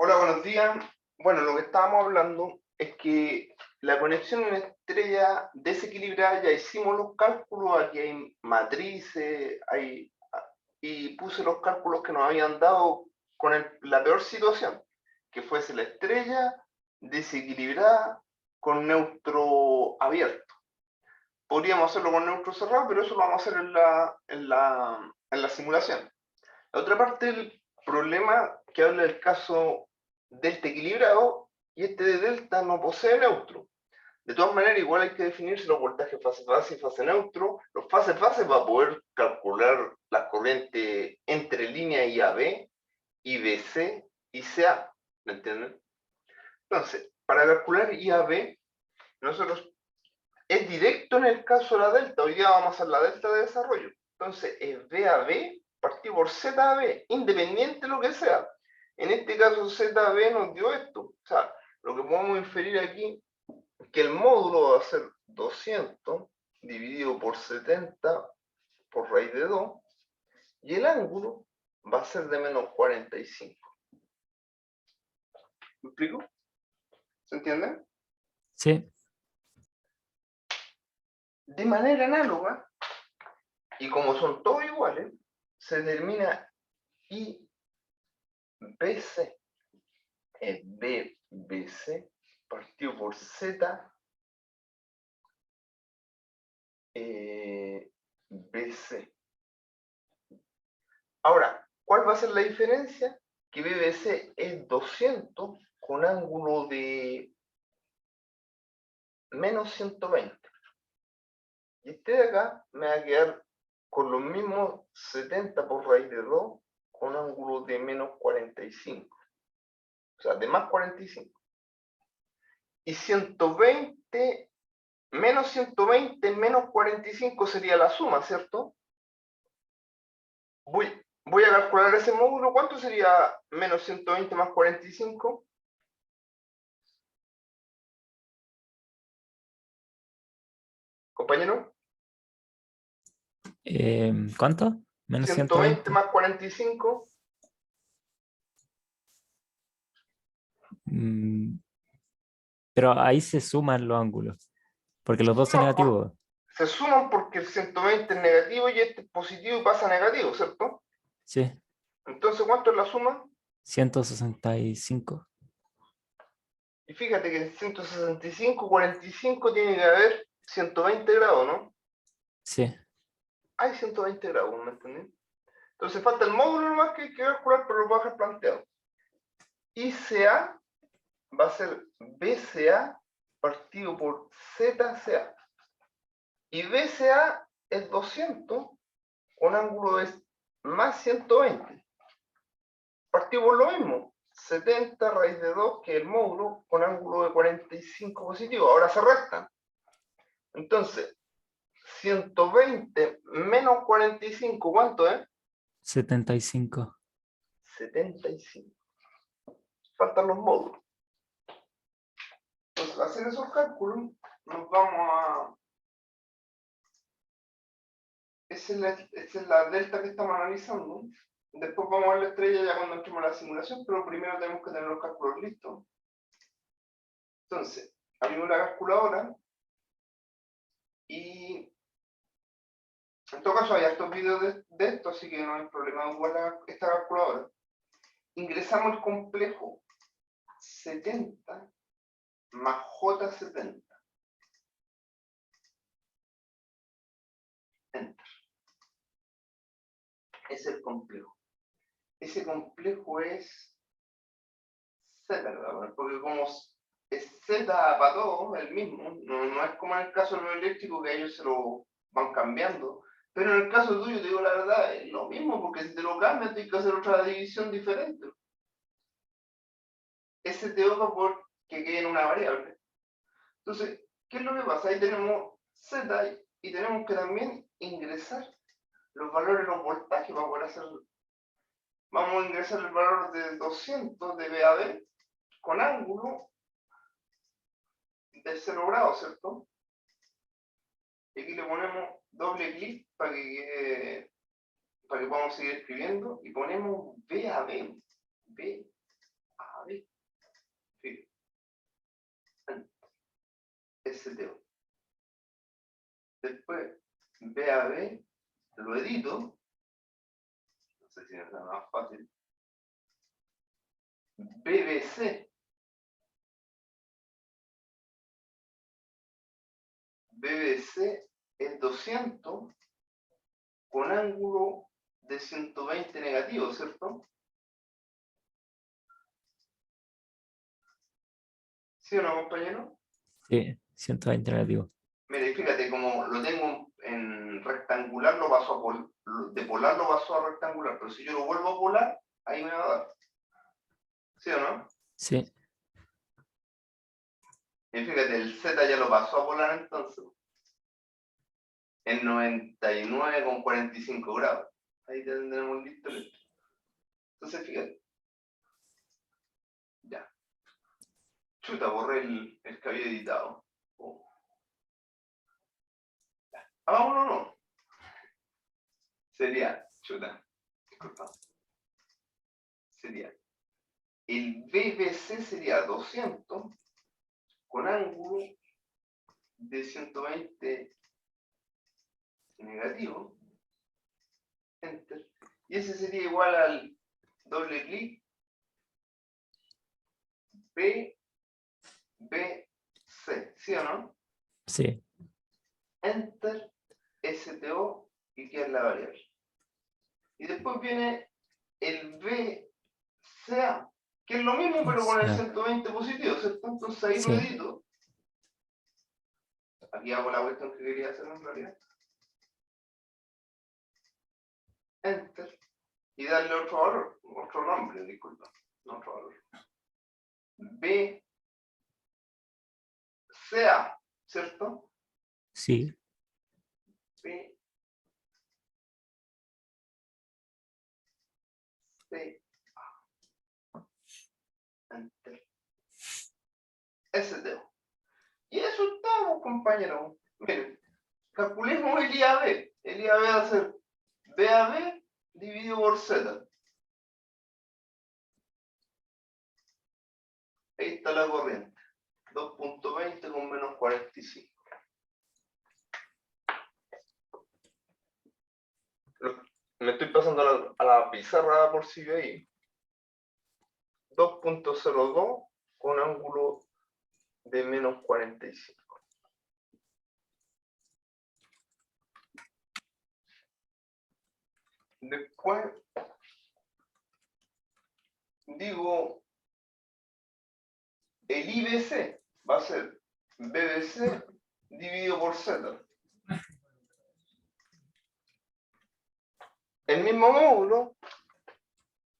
Hola, buenos días. Bueno, lo que estábamos hablando es que la conexión en estrella desequilibrada, ya hicimos los cálculos, aquí hay matrices, y puse los cálculos que nos habían dado con la peor situación, que fuese la estrella desequilibrada con neutro abierto. Podríamos hacerlo con neutro cerrado, pero eso lo vamos a hacer en la simulación. La otra parte del problema que habla del caso delta equilibrado y este de delta no posee neutro. De todas maneras, igual hay que definir si los voltajes fase-fase y fase-neutro. Los fase-fase va a poder calcular las corrientes entre línea IAB, IBC y CA. ¿Me entienden? Entonces, para calcular IAB, nosotros es directo en el caso de la delta. Hoy día vamos a hacer la delta de desarrollo. Entonces, es BAB partido por ZAB, independiente de lo que sea. En este caso, ZAB nos dio esto. O sea, lo que podemos inferir aquí es que el módulo va a ser 200 dividido por 70 por raíz de 2 y el ángulo va a ser de menos 45. ¿Me explico? ¿Se entiende? Sí. De manera análoga, y como son todos iguales, se determina IBC. Es BBC partido por Z BC. Ahora, ¿cuál va a ser la diferencia? Que BBC es 200 con ángulo de menos 120. Y este de acá me va a quedar con los mismos 70 por raíz de 2 con ángulo de menos 45. O sea, de más 45. Y 120 menos 120 menos 45 sería la suma, ¿cierto? Voy a calcular ese módulo. ¿Cuánto sería menos 120 más 45? Compañero. ¿Cuánto? Menos 120 120. más 45. Mm, pero ahí se suman los ángulos, porque Se los dos son suman, negativos. se suman porque el 120 es negativo y este es positivo y pasa a negativo, ¿cierto? Sí, Entonces, ¿cuánto es la suma? 165. Y fíjate que en 165, 45 tiene que haber 120 grados, ¿no? Sí. Hay 120 grados, ¿me entendés? Entonces falta el módulo nomás que hay que calcular, pero lo voy a dejar planteado. ICA va a ser BCA partido por ZCA. Y BCA es 200 con ángulo de más 120. Partido por lo mismo. 70 raíz de 2, que es el módulo, con ángulo de 45 positivo. Ahora se restan. Entonces, 120 menos 45, ¿cuánto es? 75. 75. Faltan los módulos. Entonces, al hacer esos cálculos, nos vamos a... Esa es la delta que estamos analizando. Después vamos a ver la estrella ya cuando entremos a la simulación, pero primero tenemos que tener los cálculos listos. Entonces, abrimos la calculadora y en todo caso hay hartos videos de esto, así que no hay problema de usar esta calculadora. Ingresamos el complejo 70 más J70. Enter. Es el complejo. Ese complejo es Z, ¿verdad? Porque como es Z para todos, el mismo, no es como en el caso de lo eléctrico que ellos se lo van cambiando. Pero en el caso tuyo, te digo la verdad, es lo mismo, porque si te lo cambian, tienes que hacer otra división diferente. Ese te va por que quede en una variable. Entonces, ¿qué es lo que pasa? Ahí tenemos Z y tenemos que también ingresar los valores de los voltajes para poder hacer. Vamos a ingresar el valor de 200 de VAB con ángulo de 0 grados, ¿cierto? Y aquí le ponemos doble clic para que podamos seguir escribiendo y ponemos VAB. VAB. STO. Después, BAB, lo edito. No sé si es la más fácil. BBC. BBC es 200 con ángulo de 120 negativo, ¿cierto? ¿Sí o no, compañero? Sí, 120 negativo. Mire, fíjate, como lo tengo en rectangular, lo paso de polar lo paso a rectangular, pero si yo lo vuelvo a polar, ahí me va a dar. ¿Sí o no? Sí, Y fíjate, el Z ya lo pasó a polar entonces. En 99,45 grados. Ahí tendremos listo esto. Entonces, fíjate. Ya. Chuta, borré el que había editado. Oh. Hagámoslo, no. Sería, chuta, disculpa. Sería, el BBC sería 200 con ángulo de 120 negativo. Enter. Y ese sería igual al doble clic BBC, ¿sí o no? sí, Enter, STO y queda la variable. Y después viene el BCA, que es lo mismo pero con el BCA. 120 positivo, ¿cierto? Entonces ahí lo Sí, edito. Aquí hago la cuestión que quería hacer en realidad. Enter. Y darle otro valor, otro nombre, disculpa. No otro valor. BCA, ¿cierto? sí, BCA. Enter. STO. Y eso es todo, compañero. Miren, calculemos el IAB. El IAB va a ser BAB dividido por Z. Ahí está la corriente. 2.20 con menos 45. Me estoy pasando a la pizarra por si veis. 2.02 con ángulo de menos 45. Después digo, el IBC va a ser BBC dividido por Z. El mismo módulo,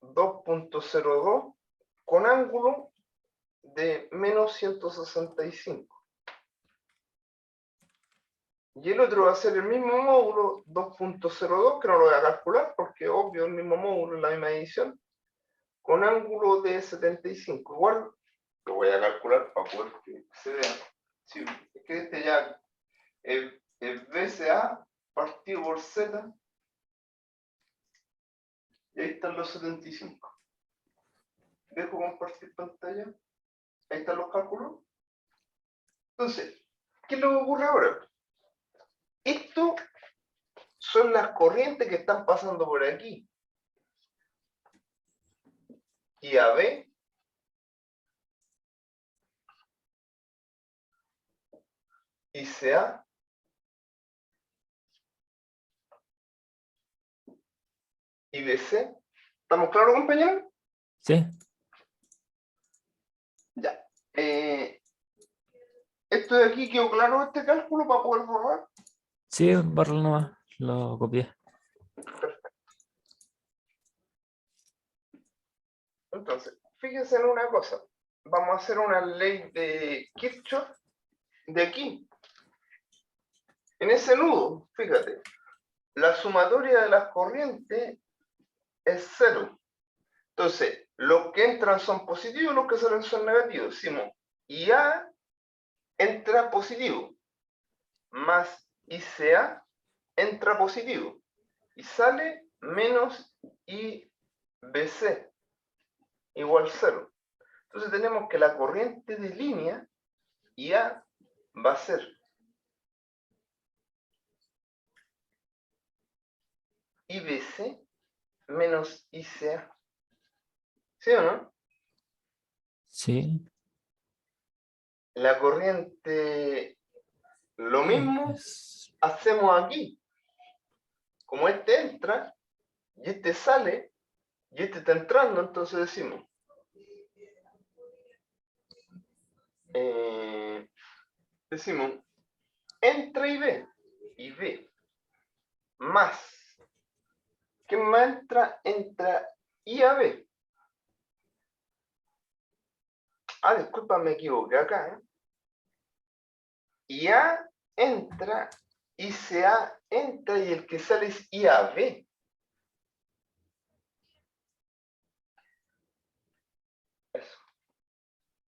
2.02 con ángulo de menos 165. Y el otro va a ser el mismo módulo 2.02, que no lo voy a calcular porque obvio el mismo módulo en la misma edición, con ángulo de 75. Igual lo voy a calcular para poder que se vea. Sí, es que este ya es BCA partido por Z. Y ahí están los 75. Dejo compartir pantalla. Ahí están los cálculos. Entonces, ¿qué es lo que ocurre ahora? Esto son las corrientes que están pasando por aquí. IAB ICA IBC. ¿Estamos claros, compañeros? sí, Ya. Esto de aquí quedó claro este cálculo para poder borrar. sí, borralo nomás, lo copié. Perfecto. Entonces, fíjense en una cosa. Vamos a hacer una ley de Kirchhoff de aquí. En ese nudo, fíjate, la sumatoria de las corrientes es 0. Entonces, los que entran son positivos, los que salen son negativos. Decimos, IA entra positivo, más ICA entra positivo, y sale menos IBC, igual 0. Entonces tenemos que la corriente de línea, IA, va a ser IBC menos ICA. ¿Sí o no? Sí. La corriente, lo mismo Es- hacemos aquí. Como este entra y este sale y este está entrando, entonces decimos entra y ve más. ¿Qué más entra? Entra I a B. Ah, disculpa, me equivoqué acá, ¿eh? Y A entra, ICA entra y el que sale es IAB. Eso.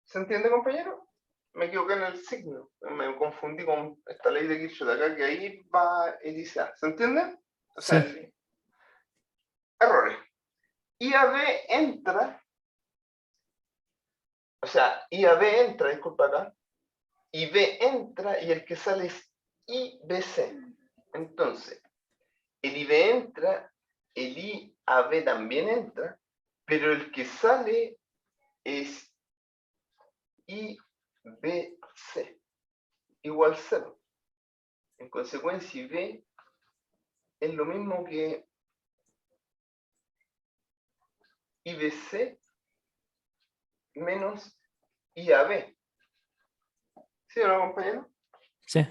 ¿Se entiende, compañero? Me equivoqué en el signo. Me confundí con esta ley de Kirchhoff de acá, que ahí va el ICA. ¿Se entiende? O sea, Sí. errores. IAB entra, o sea, IAB entra, disculpa acá, y B entra y el que sale es IBC. Entonces, el IB entra, el IAB también entra, pero el que sale es IBC, igual 0. En consecuencia, IB es lo mismo que IBC menos IAB. ¿Sí o no, compañero? Sí.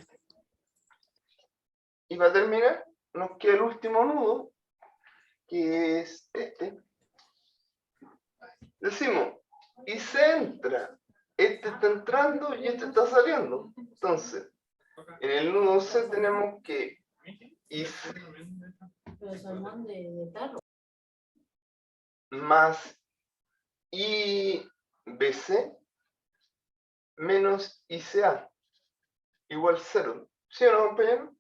Y para terminar, nos queda el último nudo, que es este. Decimos, y se entra, este está entrando y este está saliendo. Entonces, en el nudo C tenemos que IC más IBC menos ICA igual 0. ¿Sí o no, compañero?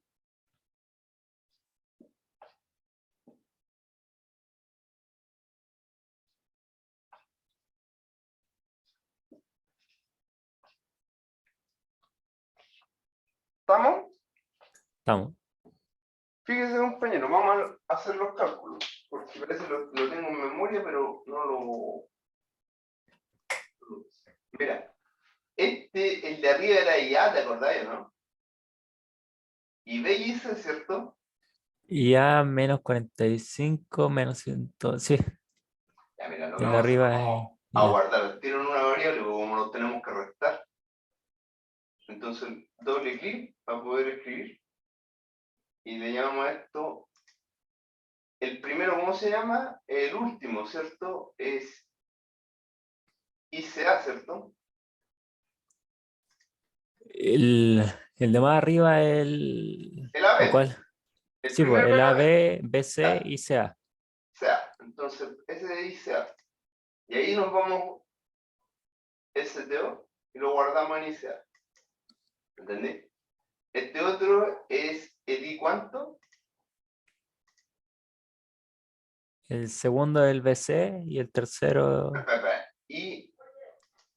¿Estamos? Estamos. Fíjese, compañero, vamos a hacer los cálculos, porque parece que lo tengo en memoria, pero no lo... Mira, el de arriba era IA, ¿te acordáis, no? Y B y C, ¿cierto? Y A menos 45 menos 100. Sí. Ya, mira, lo que El de vamos a hacer, arriba es vamos a ya. guardar el tiro en una variable, porque como lo tenemos que restar. Entonces, doble clic para poder escribir. Y le llamamos a esto, el primero, ¿cómo se llama? El último, ¿cierto? Es ICA, ¿cierto? El de más arriba es el. El ¿O AB. cuál? El Sí, pues primero el era AB. AB, BC Ya, y CA. CA. Entonces, ese de ICA. Y ahí nos vamos STO y lo guardamos en ICA. ¿Entendí? Este otro es el I, ¿cuánto? El segundo es el BC y el tercero Y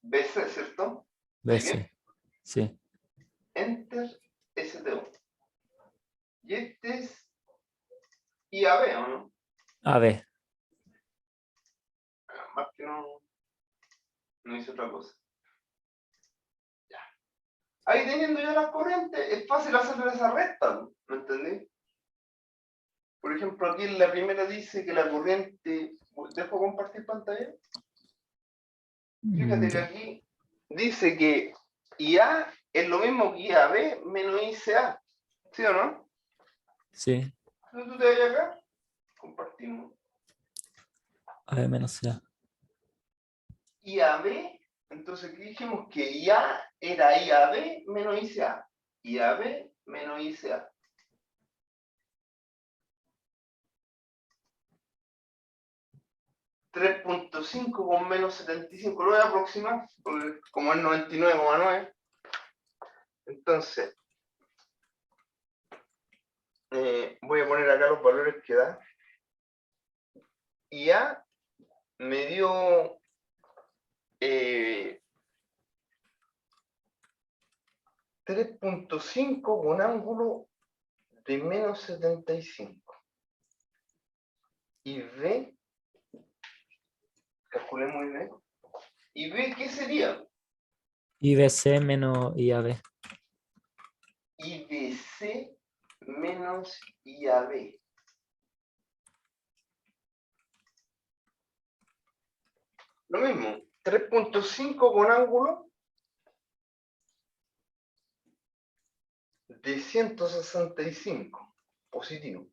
BC, ¿cierto? ¿Estoy bien? BC. Sí. Enter STO. Y este es IAB, ¿o no? AB. Más que no hice otra cosa. Ya. Ahí teniendo ya las corrientes, es fácil hacer esa recta, ¿me entendí? Por ejemplo, aquí en la primera dice que la corriente... ¿Dejo compartir pantalla? Fíjate que Ya. aquí dice que IA es lo mismo que IAB menos ICA. ¿Sí o no? Sí. Entonces tú te vas acá, compartimos. AB menos CA. IAB, entonces aquí dijimos que IA era IAB menos ICA. IAB menos ICA. 3.5 con menos 75. Lo voy a aproximar, porque como es 99,9. Entonces, voy a poner acá los valores que da. IA me dio 3.5 con ángulo de menos 75. Y B, calculemos B. ¿Y B qué sería? IBC menos IAB. IBC menos IAB. Lo mismo, 3.5 con ángulo de 165, positivo.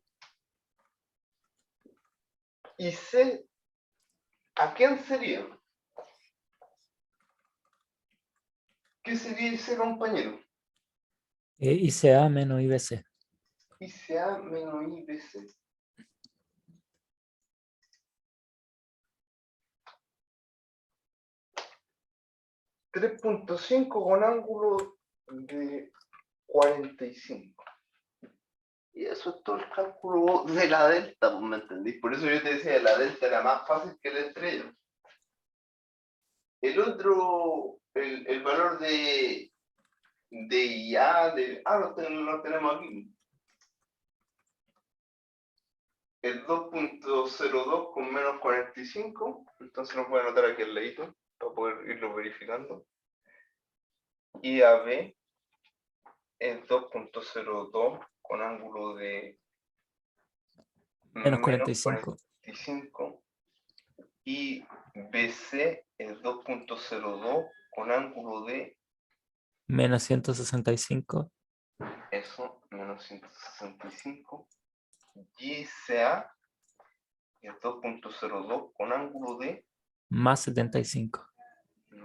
Y C, ¿a quién sería? ¿Qué sería ese compañero? ICA menos IBC. ICA menos IBC. $3.5 con ángulo de 45. Y eso es todo el cálculo de la delta, pues, ¿me entendís? Por eso yo te decía, la delta era más fácil que la estrella. El otro, el valor de IA, lo tenemos aquí. El 2.02 con menos 45, entonces lo voy a anotar aquí al ladito para poder irlo verificando. IAB es 2.02 con ángulo de Menos 45. 45. Y BC es 2.02 con ángulo de Menos 165. eso, menos 165. GCA es 2.02 con ángulo de Más 75.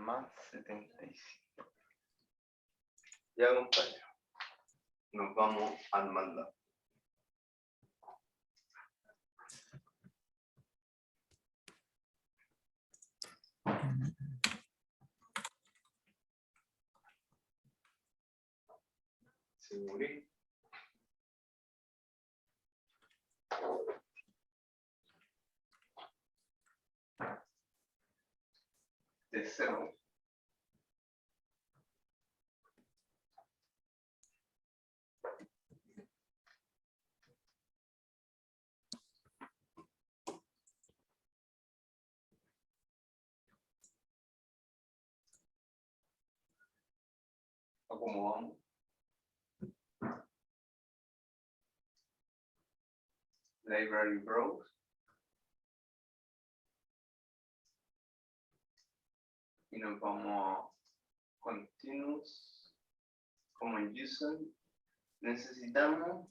más 75. Ya, compañero, nos vamos al mandado. Simulé. De 0. Acomodamos. Library browse. Y nos vamos a continuous como en user. Necesitamos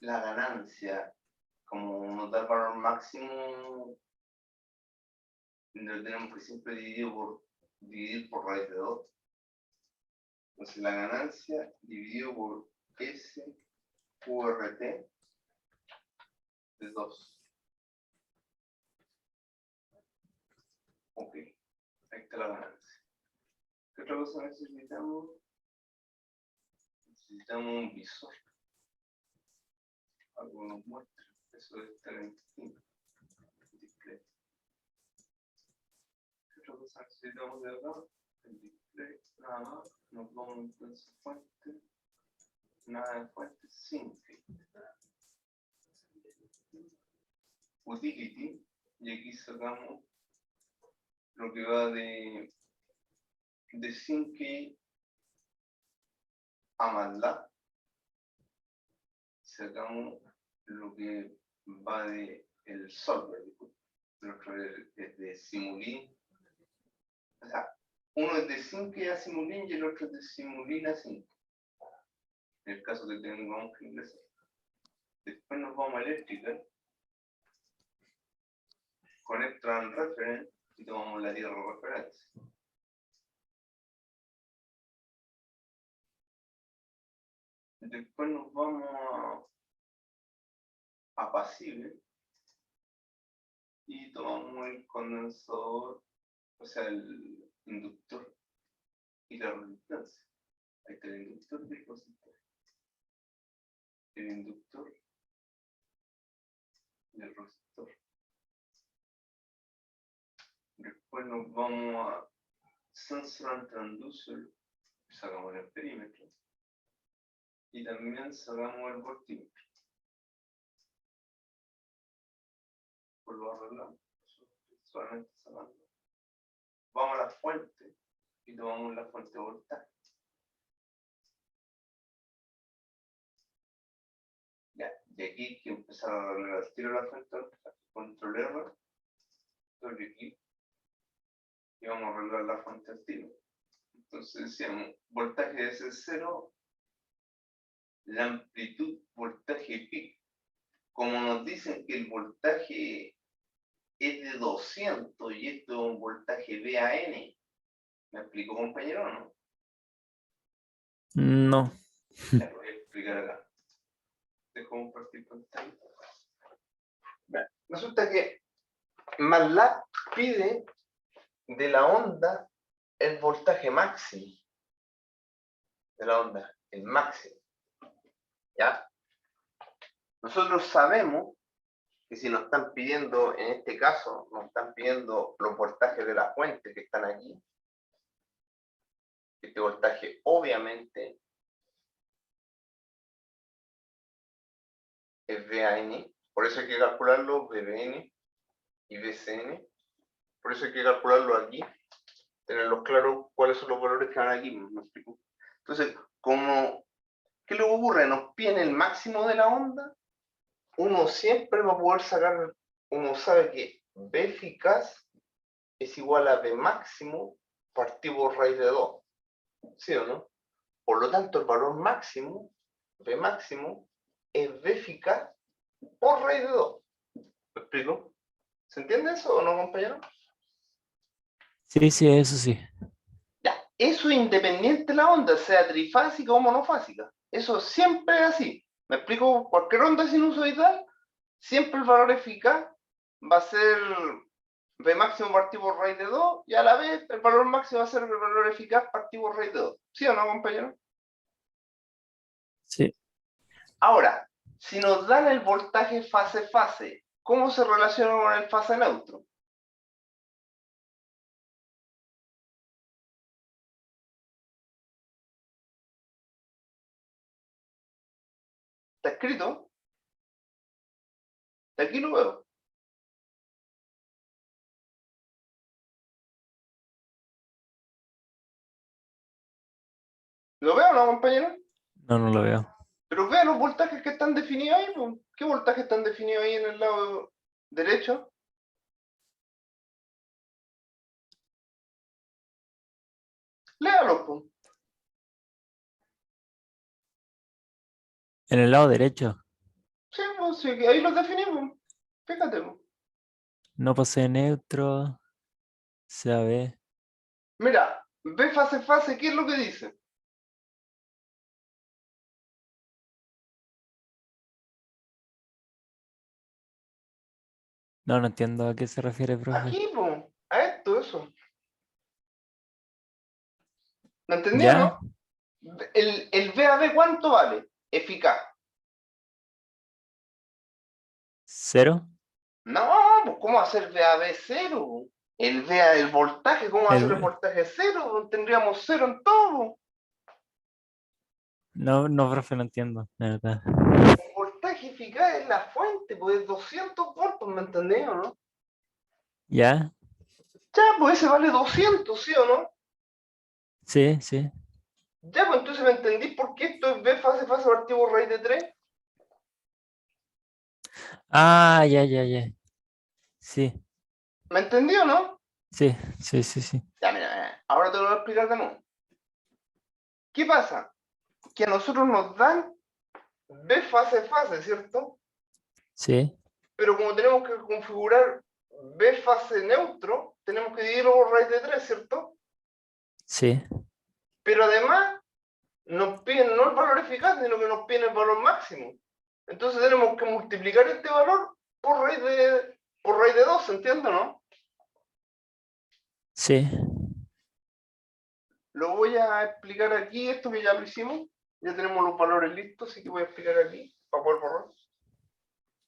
la ganancia como nos da el valor máximo. Lo tenemos que siempre dividir por raíz de 2. Entonces la ganancia dividido por S QRT de 2. Ok, ahí está la ganancia. ¿Qué otra cosa necesitamos? Necesitamos un visor. Algo nos muestra. Eso es talent display. ¿Qué otra cosa necesitamos de acá? El display. Nada más. Nos vamos entonces a fuente. Nada de fuente. Sync. Utility. Y aquí sacamos lo que va de sync a MATLAB. Sacamos lo que va de el solver, el otro es de Simulink. O sea, uno es de sync a Simulink y el otro es de Simulink a sync. En el caso que tengamos que ingresar. Después nos vamos a Electrical. Connect and Reference y tomamos la tierra referencia. Después nos vamos a Passive y tomamos el condensador, o sea, el inductor y la resistencia. Ahí está el inductor y el resistor. El inductor y el resistor. Después nos vamos a Sensor and Transducer Sacamos el perímetro. Y también sacamos el voltímetro. Pues lo arreglamos. Solamente sacando. Vamos a la fuente y tomamos la fuente de voltaje. Ya, y aquí hay que empezar a arreglar el tiro de la fuente de voltaje. Control R, doble clic, y vamos a arreglar la fuente al tiro. Entonces decíamos, voltaje es el 0, la amplitud, voltaje pico. Como nos dicen que el voltaje es de 200 y esto es un voltaje VAN, ¿me explicó, compañero, o no? No. Ya lo voy a explicar acá. Dejo compartir pantalla. Resulta que MATLAB pide de la onda el voltaje máximo de la onda, el máximo. ¿Ya? Nosotros sabemos que si nos están pidiendo, en este caso, nos están pidiendo los voltajes de la fuente que están aquí, este voltaje obviamente es VAN, por eso hay que calcularlo VBN y VCN, por eso hay que calcularlo aquí, tenerlos claros cuáles son los valores que van aquí, ¿me explico? Entonces, como, ¿qué le ocurre? Nos piden el máximo de la onda, uno siempre va a poder sacar, uno sabe que B eficaz es igual a B máximo partido por raíz de 2, ¿sí o no? Por lo tanto, el valor máximo, B máximo, es B eficaz por raíz de 2. ¿Me explico? ¿Se entiende eso o no, compañero? Sí, sí, eso sí. Ya, eso es independiente de la onda, sea trifásica o monofásica. Eso siempre es así. ¿Me explico? Cualquier onda sinusoidal, siempre el valor eficaz va a ser B máximo partido por raíz de 2 y a la vez el valor máximo va a ser el valor eficaz partido por raíz de 2. ¿Sí o no, compañero? Sí. Ahora, si nos dan el voltaje fase-fase, ¿cómo se relaciona con el fase neutro? ¿Está escrito? De aquí lo veo. ¿Lo veo o no, compañero? No, no lo veo. Pero vean los voltajes que están definidos ahí, pues. ¿Qué voltajes están definidos ahí en el lado derecho? Léalos, pues. En el lado derecho Sí, pues sí, ahí los definimos. Fíjate, pues. no posee neutro, sea B. Mira, B fase-fase, ¿qué es lo que dice? No, no entiendo a qué se refiere, profe. Aquí, pues, a esto, eso. ¿Lo entendió, ¿Ya? no? El VAB, ¿cuánto vale? Eficaz. ¿Cero? No, pues ¿cómo hacer VAB cero? El VA, el voltaje, ¿cómo hacer el El... voltaje cero? Tendríamos cero en todo. No, no, profe, no entiendo, la verdad. El voltaje eficaz es la fuente, pues es 200 voltios, ¿me entendés o no? ¿Ya? Ya, pues ese vale 200, ¿sí o no? Sí, sí. Ya, pues entonces me entendís por qué esto es B fase partido por raíz de 3. Ah, ya, ya, ya. Sí, ¿Me entendí o no? sí, sí, sí, sí. Ya, mira, ahora te lo voy a explicar de nuevo. ¿Qué pasa? Que a nosotros nos dan B fase, ¿cierto? Sí, Pero como tenemos que configurar B fase neutro, tenemos que dividirlo por raíz de 3, ¿cierto? sí, Pero además nos piden no el valor eficaz, sino que nos piden el valor máximo. Entonces tenemos que multiplicar este valor por raíz de 2, ¿entiendes, no? sí. Lo voy a explicar aquí, esto que ya lo hicimos. Ya tenemos los valores listos, así que voy a explicar aquí para poder borrar.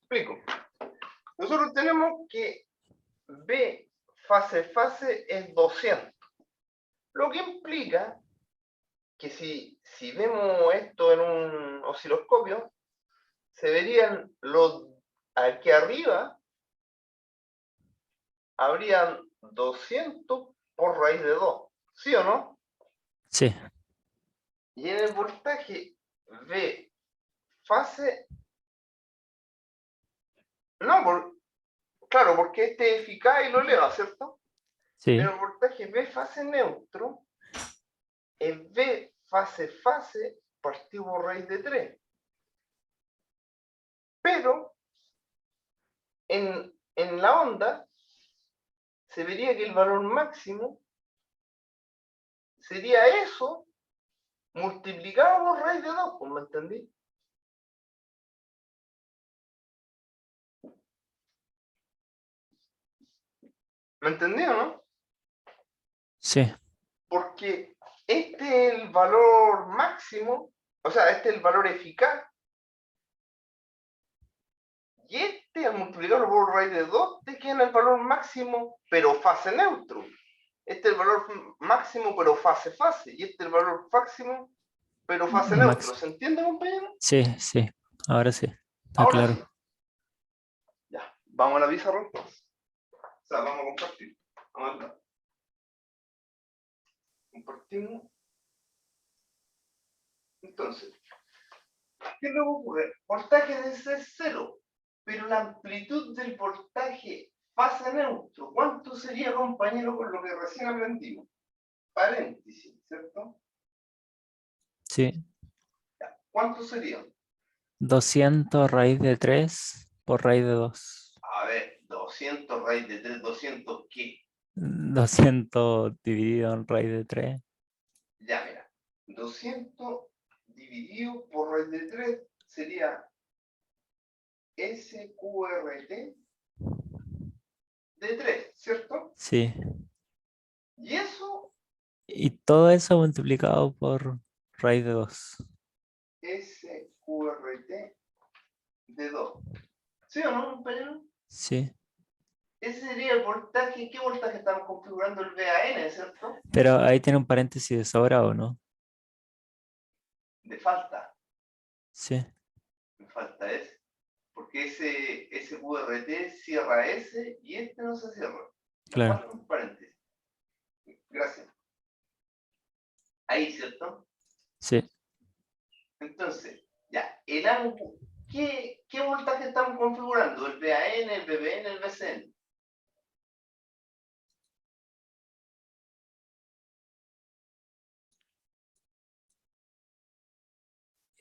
Explico. Nosotros tenemos que B fase es 200, lo que implica que si vemos esto en un osciloscopio, se verían aquí arriba, habrían 200 por raíz de 2, ¿sí o no? Sí, Y en el voltaje V fase, no, claro, porque este es eficaz y lo eleva, ¿cierto? sí. Pero el voltaje V fase neutro, el V fase partido por raíz de 3. Pero en la onda se vería que el valor máximo sería eso multiplicado por raíz de 2, ¿me entendí? ¿Me entendí o no? Sí. Porque este es el valor máximo, o sea, este es el valor eficaz, y este al multiplicarlo por raíz de 2 te queda el valor máximo, pero fase neutro. Este es el valor máximo, pero fase, y este es el valor máximo, pero fase neutro. Max. ¿Se entiende, compañero? Sí, sí. Ahora sí. Está Ahora sí. claro. Ya, vamos a la pizarra entonces. O sea, vamos a compartir. Vamos a compartimos. Entonces, ¿qué luego ocurre? Voltaje de C es 0, pero la amplitud del voltaje fase neutro, ¿cuánto sería, compañero, con lo que recién aprendimos? Paréntesis, ¿cierto? Sí. Ya, ¿cuánto sería? 200 raíz de 3 por raíz de 2. A ver, 200 raíz de 3, 200 ¿qué? 200 dividido en raíz de 3. Ya, mira, 200 dividido por raíz de 3 sería SQRT de 3, ¿cierto? Sí. Y eso, Y todo eso multiplicado por raíz de 2. SQRT de 2. ¿Sí o no, compañero? Sí. Ese sería el voltaje. ¿Qué voltaje estamos configurando? El VAN, ¿cierto? Pero ahí tiene un paréntesis de sobra o no. De falta. Sí, Me falta ese. Porque ese SQRT cierra ese y este no se cierra. Me claro. falta un paréntesis. Gracias. Ahí, ¿cierto? Sí. Entonces, ya, el ángulo. ¿Qué voltaje estamos configurando? ¿El VAN, el VBN, el VCN?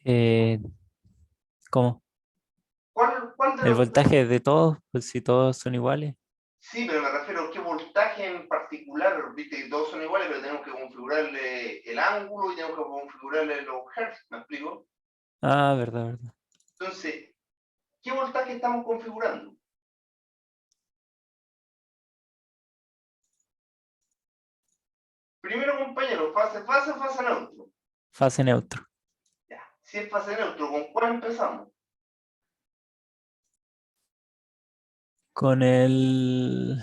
Eh, ¿Cómo? ¿Cuál de El los dos? voltaje de todos, pues si todos son iguales. Sí, pero me refiero a qué voltaje en particular. Viste que todos son iguales, pero tenemos que configurarle el ángulo y tenemos que configurarle los hertz. ¿Me explico? Ah, verdad, verdad. Entonces, ¿qué voltaje estamos configurando? Primero, compañero, fase neutro. Fase neutro. Ya. Si es fase neutro, ¿con cuál empezamos? Con el...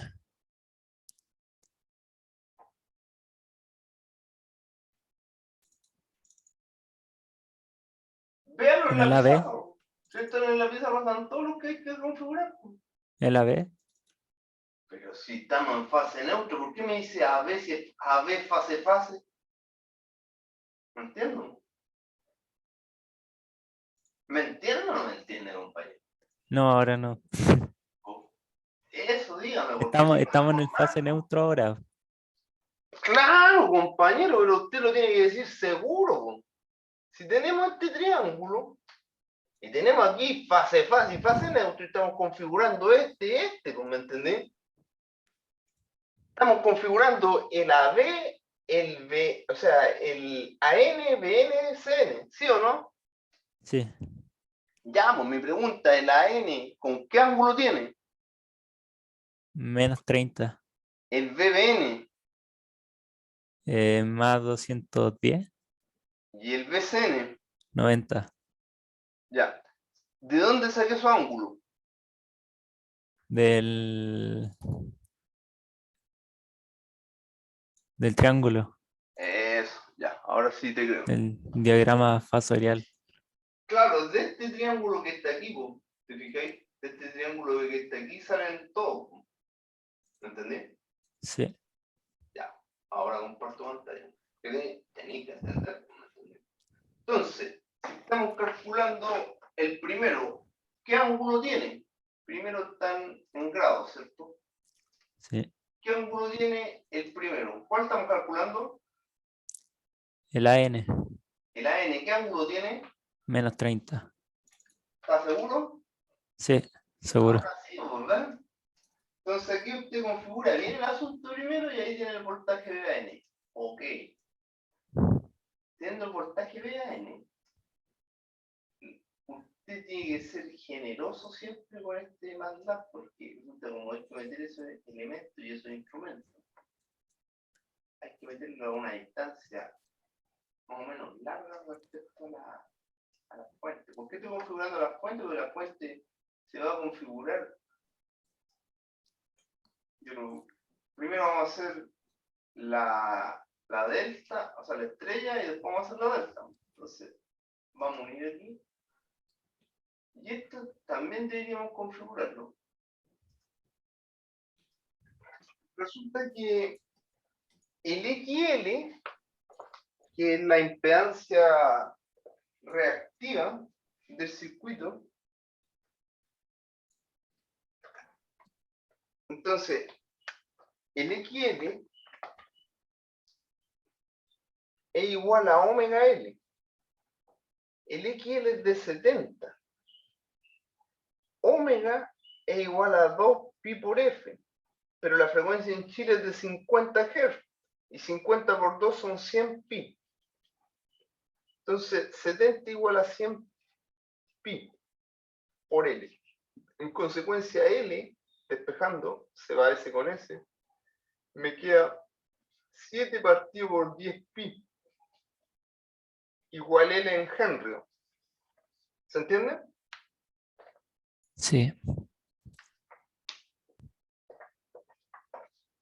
Véanlo en Con la el AB. pizarra. Si esto en la pizarra están todos los que hay que configurar. El AB. Pero si estamos en fase neutro, ¿por qué me dice AB si es AB fase? ¿Me entiendo? ¿Me entiende o no me entiende, compañero? No, ahora no. Eso dígame, porque si Estamos en estamos el mal. fase neutro ahora. Claro, compañero, pero usted lo tiene que decir seguro. Si tenemos este triángulo y tenemos aquí fase y fase neutro y estamos configurando este, ¿me entendés? Estamos configurando el AB, el B, o sea, el AN, BN, CN, ¿sí o no? Sí. Ya, pues mi pregunta, el AN, ¿con qué ángulo tiene? Menos 30. El BBN Más 210. y el BCN, 90. ya. ¿De dónde saqué su ángulo? Del... Del triángulo. Eso, ya. ahora sí te creo. El diagrama fasorial. Claro, de este triángulo que está aquí, po, ¿te fijáis? De este triángulo que está aquí salen todos, po. ¿Me entendés? Sí, Ya, ahora comparto pantalla. Tenéis que entender, ¿me entendés? Entonces, si estamos calculando el primero, ¿qué ángulo tiene? Primero están en grados, ¿cierto? sí. ¿Qué ángulo tiene el primero? ¿Cuál estamos calculando? El AN, El AN, ¿qué ángulo tiene? menos 30. ¿Estás seguro? Sí, seguro. Ahora sí, ¿verdad? Entonces aquí usted configura bien el asunto primero y ahí tiene el voltaje VAN. Ok. Teniendo el voltaje VAN, usted tiene que ser generoso siempre con este MATLAB porque resulta como hay que meter esos elementos y esos instrumentos. Hay que meterlo a una distancia más o menos larga respecto a la fuente. ¿Por qué estoy configurando la fuente? Porque la fuente se va a configurar. Primero vamos a hacer la delta, o sea, la estrella, y después vamos a hacer la delta. Entonces, vamos a unir aquí. Y esto también deberíamos configurarlo. Resulta que el XL, que es la impedancia reactiva del circuito, entonces, el XL es igual a omega L. El XL es de 70. Omega es igual a 2 pi por F, pero la frecuencia en Chile es de 50 Hz, y 50 por 2 son 100 pi. Entonces, 70 igual a 100 pi por L. En consecuencia, L, despejando, se va S con S, me queda 7 partido por 10 pi, igual L en Henry. ¿Se entiende? Sí.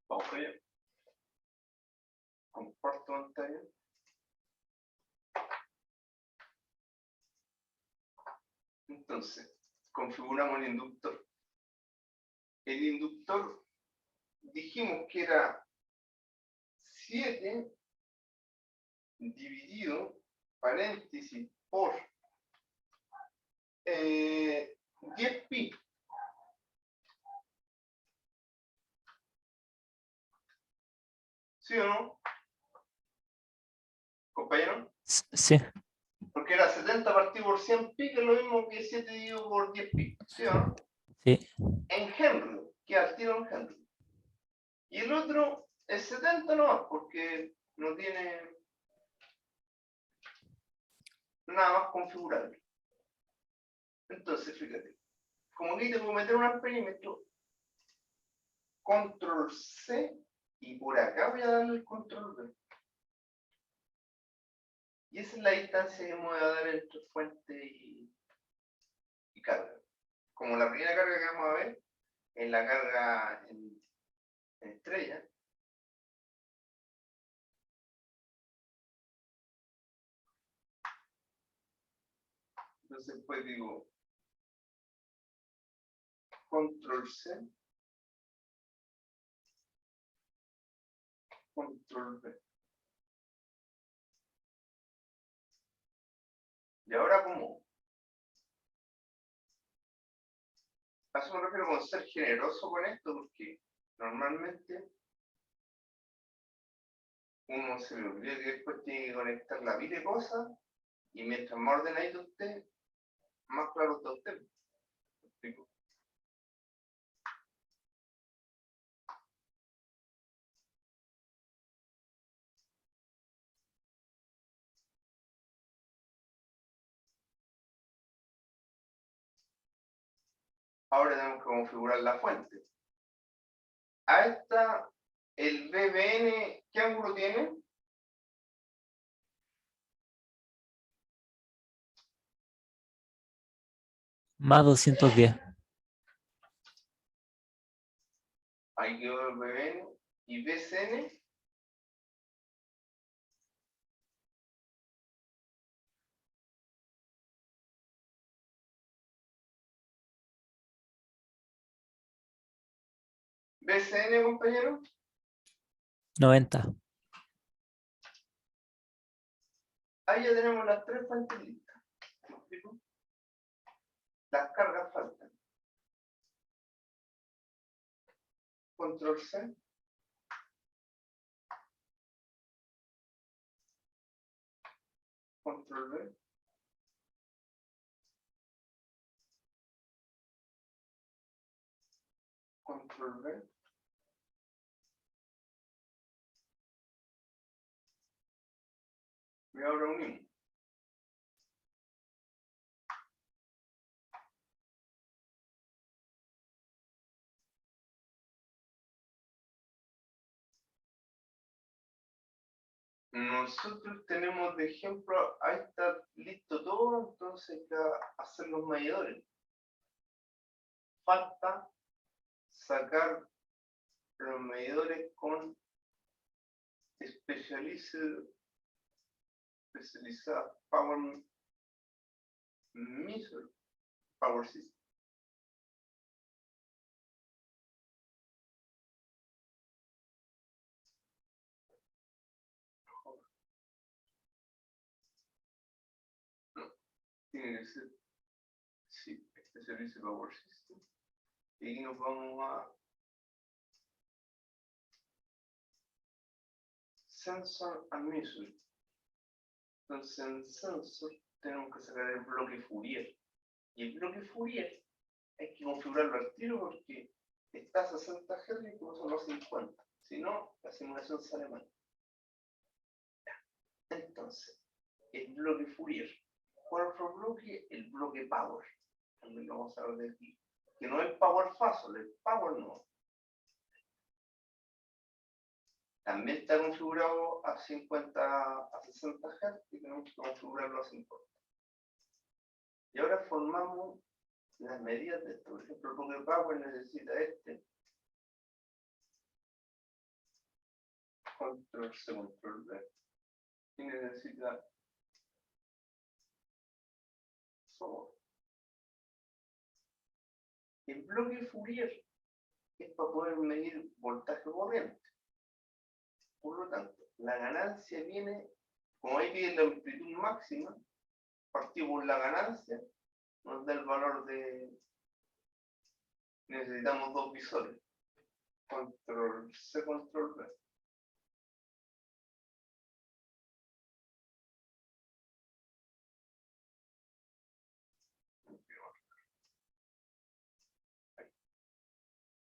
Vamos allá. Comparto pantalla. Entonces, configuramos el inductor. El inductor dijimos que era 7 dividido, paréntesis, por 10 pi. ¿Sí o no, compañero? Sí, Porque era 70 partido por 100 pi, que es lo mismo que 7 dividido por 10 pi. ¿Sí o no? sí. En Henry, que al tiro en Henry. Y el otro es 70 nomás, porque no tiene nada más configurable. Entonces, fíjate, como aquí te puedo meter un amperímetro, control C, y por acá voy a darle el control V. Y esa es la distancia que me voy a dar entre fuente y carga. Como la primera carga que vamos a ver es la carga en estrella. Entonces, pues digo, control C, control V. Y ahora, ¿cómo? A eso me refiero con ser generoso con esto, porque normalmente uno se le olvida que después tiene que conectar la pila de cosas, y mientras más ordenadito usted, más claro está usted. ¿Me explico? Ahora tenemos que configurar la fuente. A esta, el VBN, ¿qué ángulo tiene? Más 210. Ahí quedó el VBN. Y VCN, BCN, compañero. 90. Ahí ya tenemos las tres fuentes listas. Las cargas faltan. Control C. Control V. Control V. Y ahora unimos. Nosotros tenemos de ejemplo, ahí está listo todo, entonces hay que hacer los medidores. Falta sacar los medidores con specialized power meter, power system. Tiene que ser, sí, specialized power system. Y aquí nos vamos a sensor and measure. Entonces en sensor tenemos que sacar el bloque Fourier. Y el bloque Fourier hay que configurarlo al tiro porque está a 60 Hz y como son los 50. Si no, la simulación sale mal. Entonces, el bloque Fourier. ¿Cuál otro bloque? El bloque Power. También lo vamos a ver de aquí. Que no es Power Fazol, el Power no. También está configurado a 60 Hz y tenemos que configurarlo a 50. Y ahora formamos las medidas de esto. Por ejemplo, el bloque Power necesita este. Control C, Control V. Y necesita software. El bloque Fourier es para poder medir voltaje corriente. Por lo tanto, la ganancia viene, como ahí viene la amplitud máxima, partimos la ganancia, nos da el valor de, necesitamos dos visores. Control C, Control V.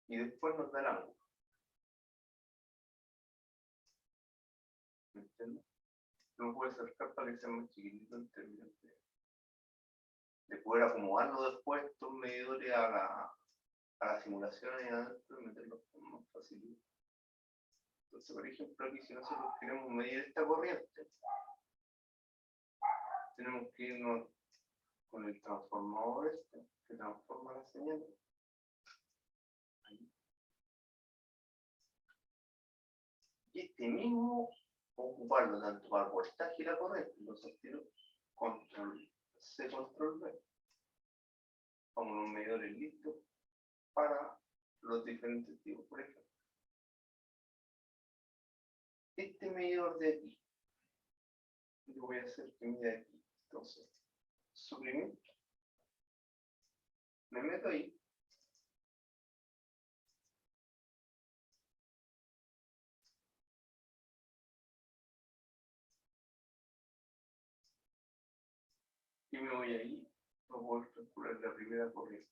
Y después nos da el ángulo. ¿Me entiendes? Lo puedes acercar para que sea más chiquitito en términos de poder acomodarlo después, estos medidores a la simulación y adentro y meterlos con más facilidad. Entonces, por ejemplo, aquí si nosotros queremos medir esta corriente, tenemos que irnos con el transformador este, que transforma la señal. Y este mismo, ocuparlo tanto para el voltaje y la corriente, entonces quiero control C, control V. Como los medidores listos para los diferentes tipos. Por ejemplo, este medidor de aquí, yo voy a hacer que mida aquí. Entonces, suprimir, me meto ahí. Y me voy ahí, voy a calcular la primera corriente.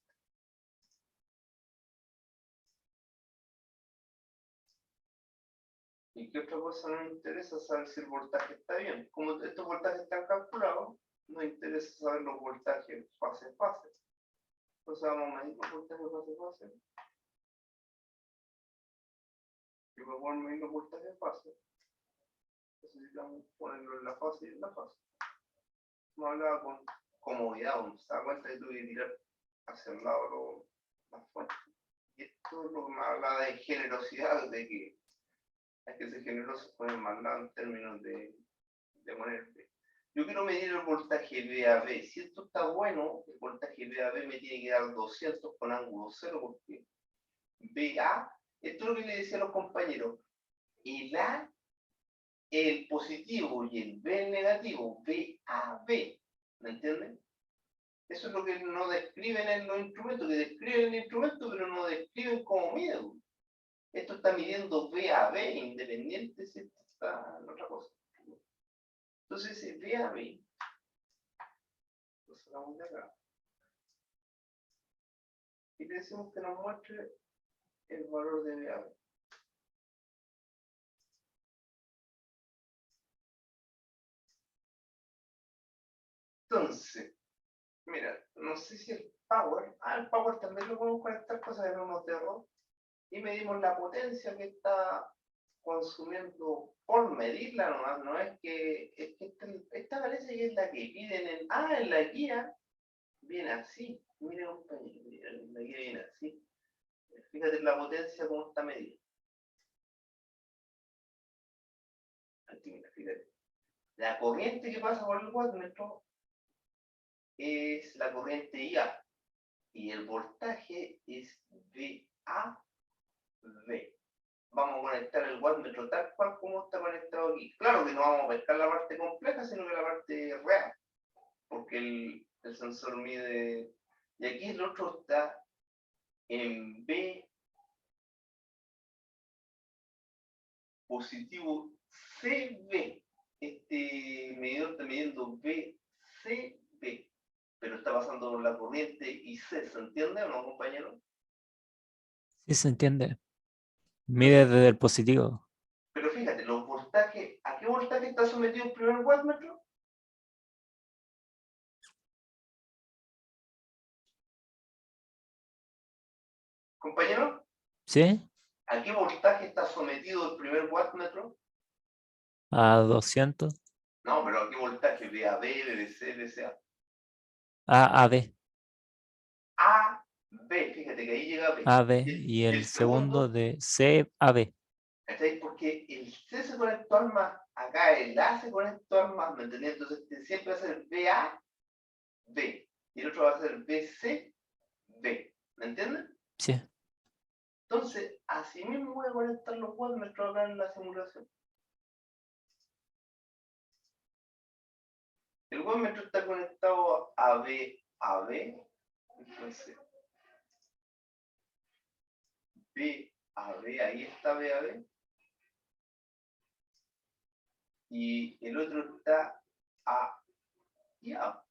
¿Y qué otra cosa nos interesa? Saber si el voltaje está bien. Como estos voltajes están calculados, nos interesa saber los voltajes fase a fase. Entonces vamos a medir los voltajes fase a fase. Y para poder medir los voltajes fase, necesitamos ponerlo en la fase y en la fase. No hablaba con comodidad, uno se da cuenta que tuve que tirar hacia el lado las fuentes. Y esto es lo que me habla de generosidad, de que hay que ser generoso con el mandado en términos de poner. Yo quiero medir el voltaje VAB. Si esto está bueno, el voltaje VAB me tiene que dar 200 con ángulo 0 porque VA Esto es lo que le decía a los compañeros. El A, el positivo y el B el negativo, B a B. ¿Me entienden? Eso es lo que no describen en los instrumentos, que describen el instrumento, pero no describen cómo miden. Esto está midiendo B a B, independiente si esto está en otra cosa. Entonces, B a B. Lo sacamos de acá. Y le decimos que nos muestre el valor de B a B. Entonces, mira, no sé si el power, el power también lo podemos conectar cosas en unos de error. Y medimos la potencia que está consumiendo por medirla nomás, no es que, esta parece que es la que piden en la guía, viene así, mire compañero, en la guía viene así, fíjate la potencia cómo está medida. Aquí, mira, fíjate. La corriente que pasa por el wattmetro es la corriente IA y el voltaje es VAV. Vamos a conectar el wattmetro tal cual como está conectado aquí. Claro que no vamos a pescar la parte compleja, sino que la parte real, porque el sensor mide, y aquí el otro está en B positivo CB. Este medidor está midiendo BCB, pero está pasando por la corriente IC, ¿se entiende o no, compañero? Sí se entiende. Mide desde el positivo. Pero fíjate, los voltajes, ¿a qué voltaje está sometido el primer wattmetro? Compañero, ¿Sí? ¿a qué voltaje está sometido el primer wattmetro? A 200. No, pero ¿a qué voltaje? VAB, BBC, BCA. A B. A, B, fíjate que ahí llega B. A B. Y Y el el segundo segundo, de C a B. ¿cachai? Porque el C se conectó al más, acá el A se conectó al más, ¿me entendés? Entonces siempre va a ser BA, B. Y el otro va a ser BC, B. ¿Me entienden? Sí. Entonces, así mismo voy a conectar los wattmetros acá en la simulación. El wattmetro está conectado a B, a B. Entonces, B a B, ahí está B a B. Y el otro está A y A.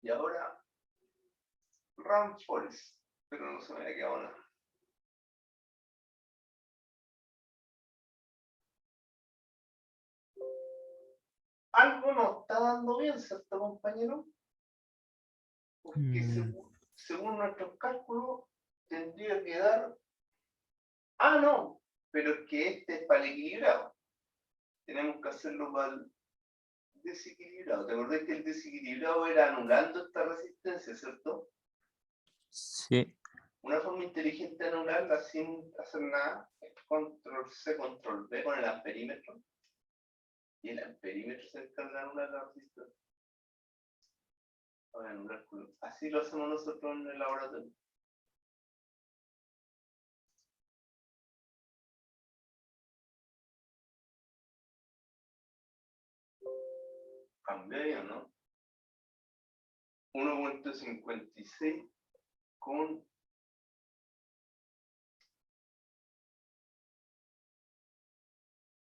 Y ahora Run Forest, pero no se me había quedado nada. Algo nos está dando bien, ¿cierto, compañero? Porque según nuestros cálculos tendría que dar... no, pero es que este es para el equilibrado. Tenemos que hacerlo para el desequilibrado. ¿Te acordás que el desequilibrado era anulando esta resistencia, ¿cierto? Sí. Una forma inteligente de anularla sin hacer nada es control C, control V con el amperímetro. Y el amperímetro se encarga de anular la resistencia. A anular. Así lo hacemos nosotros en el laboratorio. Cambió yo, ¿no? 1.56 con...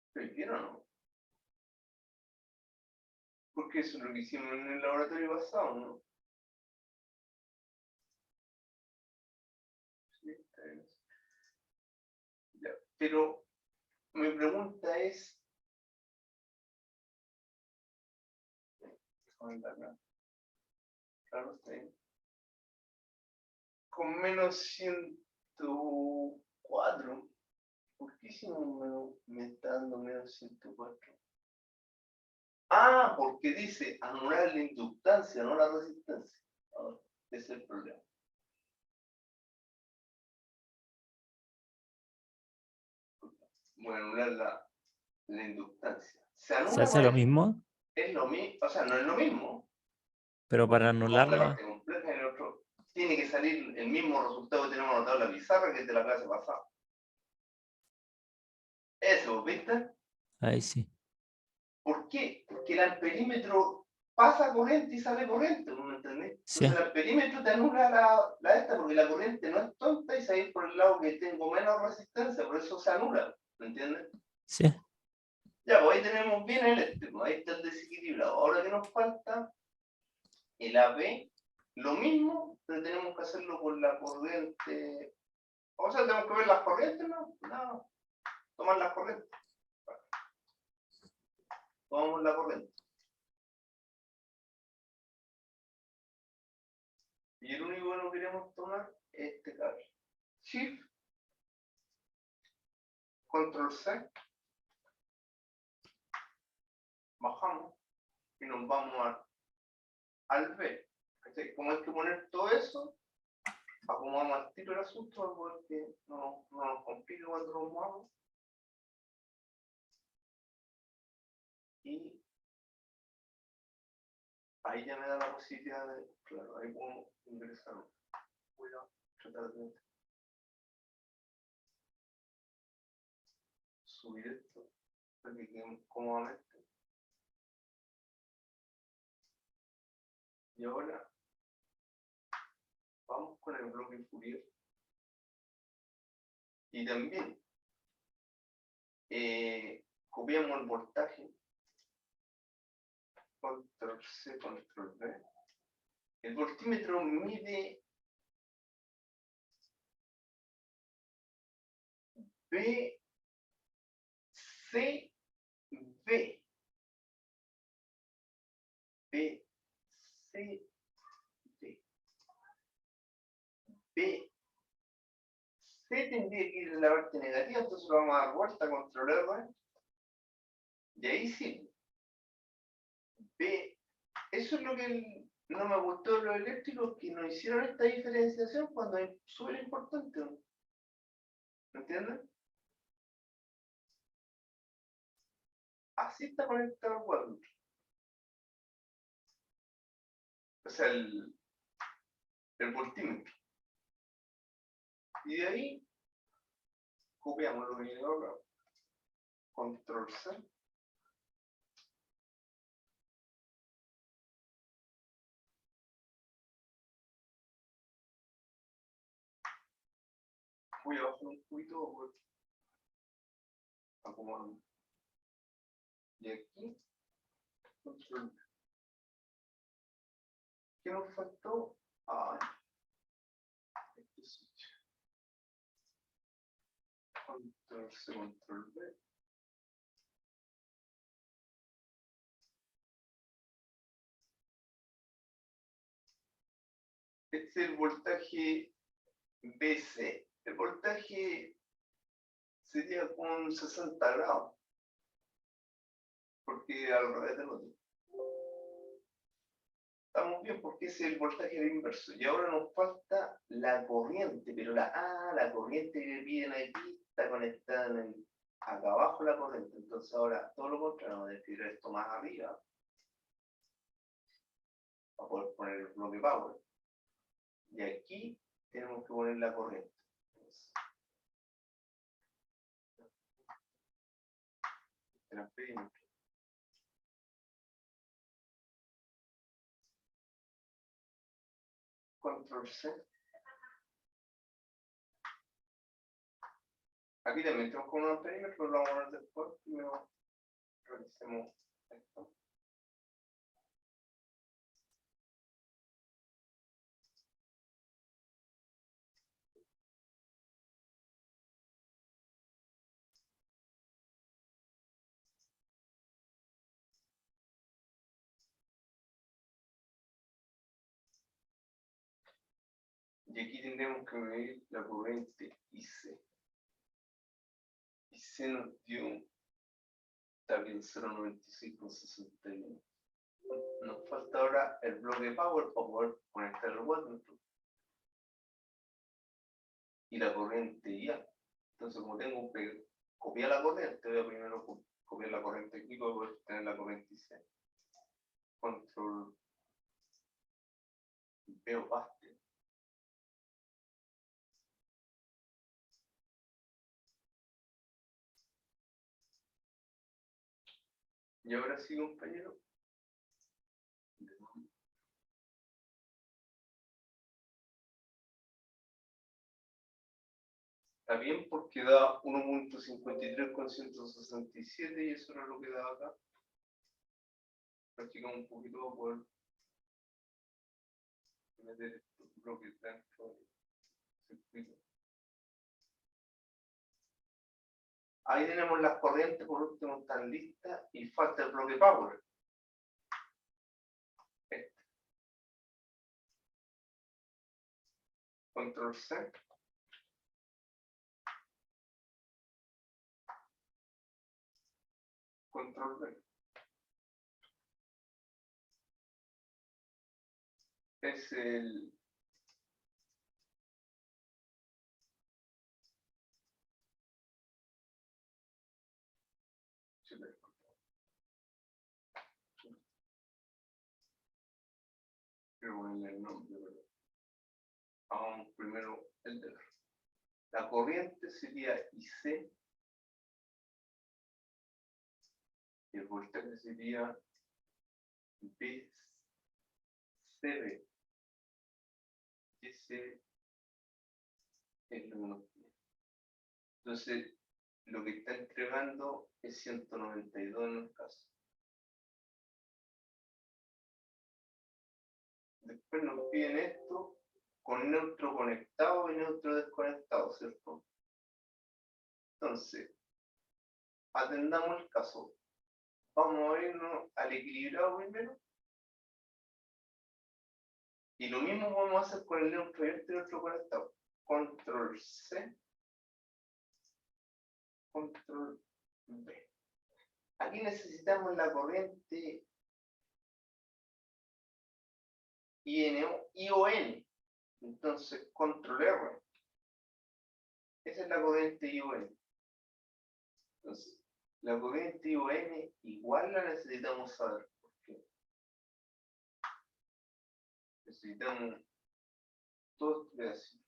¿Estoy bien o no? Porque eso es lo que hicimos en el laboratorio pasado, ¿no? Sí, está bien. Ya, pero mi pregunta es... Claro, está bien. Con menos 104. ¿Por qué si no me está dando menos 104? Porque dice anular la inductancia, no la resistencia. Ese es el problema. Voy a anular la inductancia. Se ¿Se anula hace con lo el... mismo? Es lo mismo, o sea, no es lo mismo, Pero para Tomamos la anularla, parte compleja y en el otro tiene que salir el mismo resultado que tenemos anotado en la pizarra que es de la clase pasada. Eso, ¿viste? ahí sí. ¿Por qué? Porque el amperímetro pasa corriente y sale corriente, ¿no me entendés? Sí, Entonces el amperímetro te anula la esta porque la corriente no es tonta y se va a ir por el lado que tengo menos resistencia, por eso se anula, ¿me entiendes? sí. Ya, pues ahí tenemos bien el eléctrico, ahí está el desequilibrado. Ahora que nos falta el AP, lo mismo, pero tenemos que hacerlo con la corriente. O sea, tenemos que ver las corrientes, ¿no? No, tomar las corrientes. Tomamos la corriente. Y el único que no queremos tomar es este cable. Shift, Control C, bajamos y nos vamos al B. Como hay que poner todo eso, acomodamos al tiro el asunto porque no nos complica cuando lo movamos. Y ahí ya me da la posibilidad de, claro, ahí puedo ingresar. Voy a tratar de subir esto para que quede cómodamente. Y ahora vamos con el bloque Fourier. Y también copiamos el voltaje. Control C, Control V. El voltímetro mide B, C, B. B, C, B. B, C tendría que ir en la parte negativa, entonces lo vamos a dar vuelta, Control R. Y ahí sí. B, eso es lo que no me gustó de los eléctricos, que no hicieron esta diferenciación cuando es súper importante. ¿Me entiendes? Así está conectado el web. O sea, el voltímetro. Y de ahí copiamos lo que llegó acá. Control C. Voy a bajar un poquito porque acomodamos. Y aquí, control. ¿Qué nos faltó? Ah, este switch. Control C, Control V. Este es el voltaje BC. El voltaje sería con 60 grados. Porque al revés del otro. Estamos bien porque es el voltaje del inverso. Y ahora nos falta la corriente, pero la corriente que piden aquí está conectada acá abajo la corriente. Entonces ahora todo lo contrario, vamos a escribir esto más arriba para poder poner el bloque power. Y aquí tenemos que poner la corriente. Transferimos. Control C. Aquí también tenemos con un perímetro, pero lo vamos a poner después. Primero revisemos esto. Y aquí tendremos que medir la corriente IC. IC nos dio también 0,9561. Nos falta ahora el bloque power para poder conectar el wattmetro. Y la corriente IA. Entonces, como tengo que copiar la corriente, voy a primero copiar la corriente aquí para poder tener la corriente IC. Control veo paste. Y ahora sí, compañero. Está bien porque da 1.53 con 167 y eso era lo que da acá. Practicamos un poquito para poder meter estos bloques dentro del circuito. Ahí tenemos las corrientes, por último están listas y falta el bloque power. Este. Control C. Control V. Es el quiero ponerle el nombre, pero hagamos primero el de la corriente sería IC y el voltaje sería BCB. Ese es lo que nos pide. Entonces, lo que está entregando es 192 en el caso. Después nos piden esto con neutro conectado y neutro desconectado, ¿cierto? Entonces, atendamos el caso. Vamos a irnos al equilibrado primero. Y lo mismo vamos a hacer con el neutro abierto y neutro conectado. Control C. Control V. Aquí necesitamos la corriente ION. Entonces, control R. Esa es la corriente ION. Entonces, la corriente ION igual la necesitamos saber. ¿Por qué? Necesitamos todo esto de así.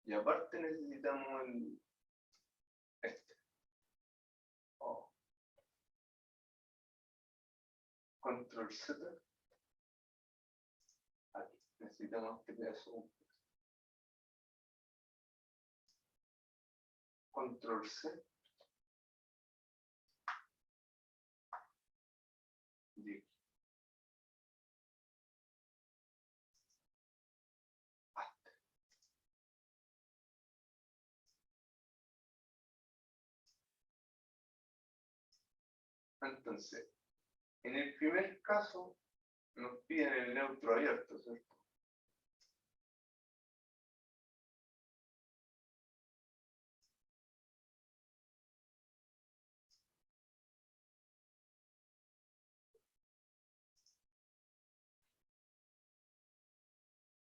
Y aparte necesitamos este. Oh. Control Z. Aquí. Necesitamos este pedazo. Control C. De aquí. Hasta. Entonces, en el primer caso, nos piden el neutro abierto, ¿cierto?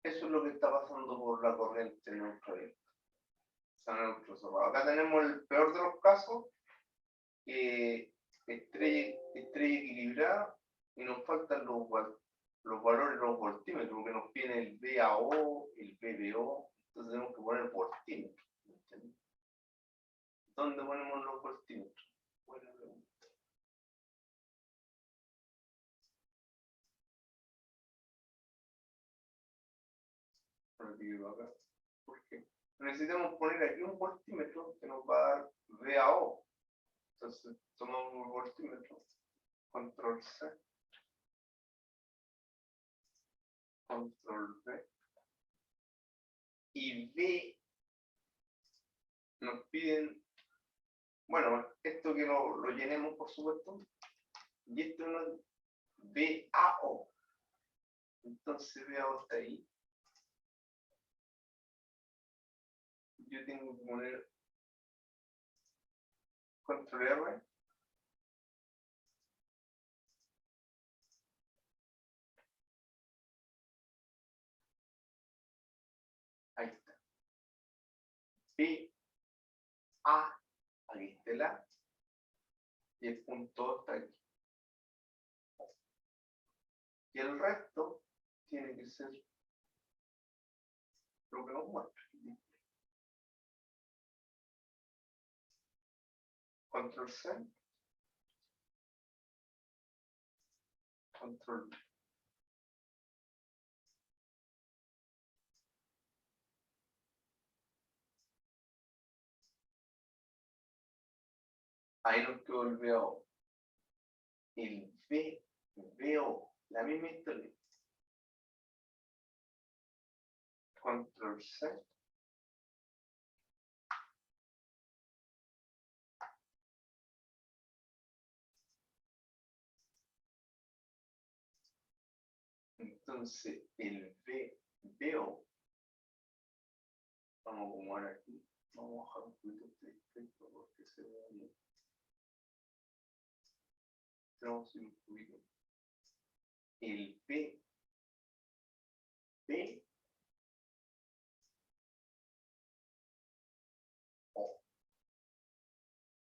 Eso es lo que está pasando por la corriente neutro abierto. Está neutro cerrado. Acá tenemos el peor de los casos, estrella equilibrada, y nos faltan los valores, los voltímetros, porque nos piden el VAO, el VBO, entonces tenemos que poner voltímetros. ¿Entiendes? ¿Dónde ponemos los voltímetros? Buena pregunta. Acá. ¿Por qué? Necesitamos poner aquí un voltímetro que nos va a dar VAO. Entonces tomamos un voltímetro, control C, control V, y V nos piden, bueno, esto que lo llenemos por supuesto, y esto es VAO. Entonces VAO está ahí. Yo tengo que poner control R. Ahí está. VA, aquí está el A, y el punto está aquí. Y el resto tiene que ser lo que nos muestra. Control C. Control V. Ahí nos quedó el VO. El VO, la misma historia. Control C. Entonces, el VO, vamos a acomodar aquí, vamos a bajar un poquito este texto porque se ve bien. Tenemos un poquito. El VO.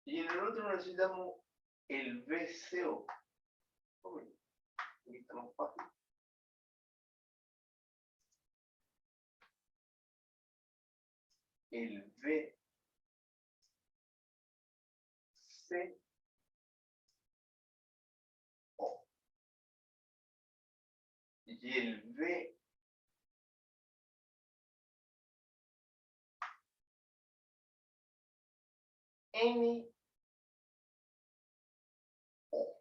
Y en el otro necesitamos el VCO. Aquí está más fácil. El VC O. Y el V N O.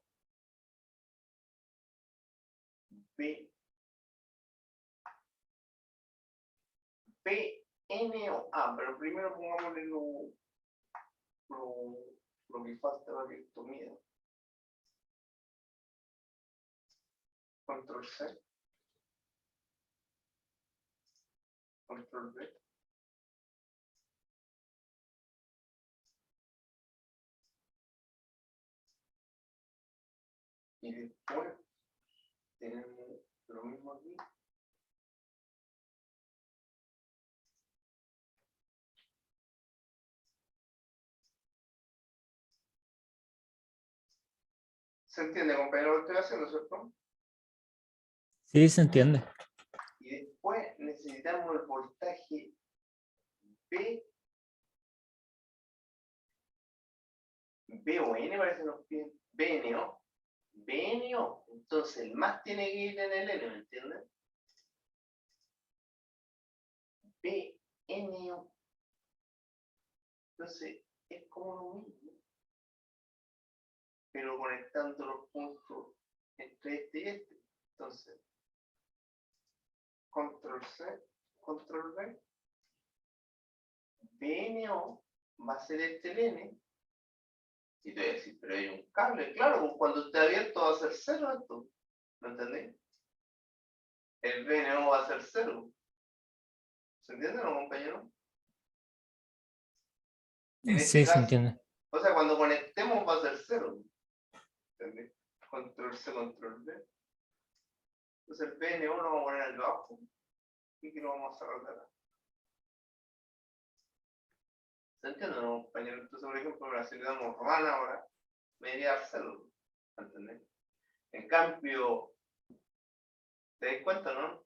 V N O. Ah, pero primero pongámosle lo que falta para que esto mida. Control C. Control V. Y después tenemos lo mismo aquí. ¿Se entiende, compañero, lo que estoy haciendo, cierto? Sí, se entiende. Y después necesitamos el voltaje B o N, parece que nos piden. BNO. BNO. Entonces el más tiene que ir en el N, ¿me entienden? BNO. Entonces es como lo mismo, pero conectando los puntos entre este y este. Entonces, control C, control V, BNO va a ser este el N. Y te voy a decir, pero hay un cable, claro, pues cuando esté abierto va a ser cero esto. ¿Me entendéis? El BNO va a ser cero. ¿Se entiende, no, compañero? En este Sí, se caso, entiende. o sea, cuando conectemos va a ser cero. ¿Entendés? Control C, control V. Entonces el BNO lo vamos a poner al bajo y que lo vamos a cerrar de acá. ¿Se entiende, no, compañero? Entonces, por ejemplo, la si le damos romana ahora, me iría a cero. ¿Entendés? En cambio, ¿te das cuenta, no?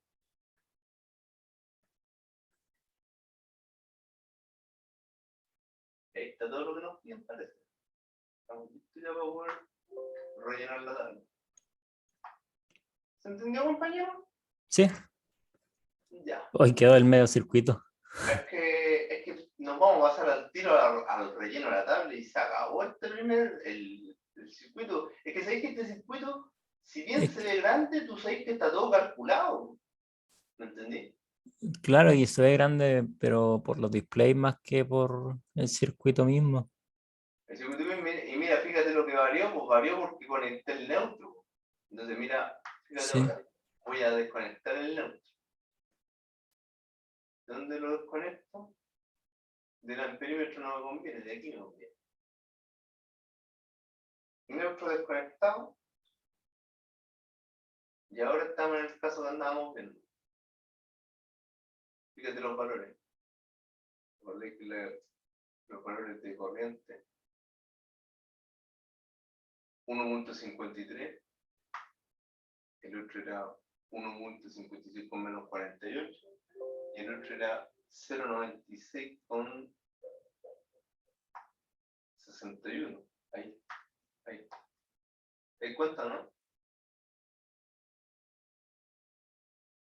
Ahí está todo lo que nos piden, parece. Estamos listos ya para poder rellenar la tabla. ¿Se entendió, compañero? Sí. Ya. Hoy quedó el medio circuito. Es que nos vamos a pasar al tiro al relleno de la tabla y se acabó el circuito. Es que sabéis que este circuito, si bien se ve grande, tú sabéis que está todo calculado. ¿Me entendí? Claro, y se ve grande, pero por los displays más que por el circuito mismo. El circuito, y mira, fíjate lo que varió, pues varió porque conecté el neutro. Entonces, mira, fíjate Sí. ahora, voy a desconectar el neutro. ¿De dónde lo desconecto? Del amperímetro no me conviene, de aquí me conviene. Neutro desconectado. Y ahora estamos en el caso que andábamos viendo. Fíjate los valores. Los valores de corriente. 1.53. el otro era 1.56 con menos 48, y el otro era 0.96 con 61. Ahí. ¿Te das cuenta, no?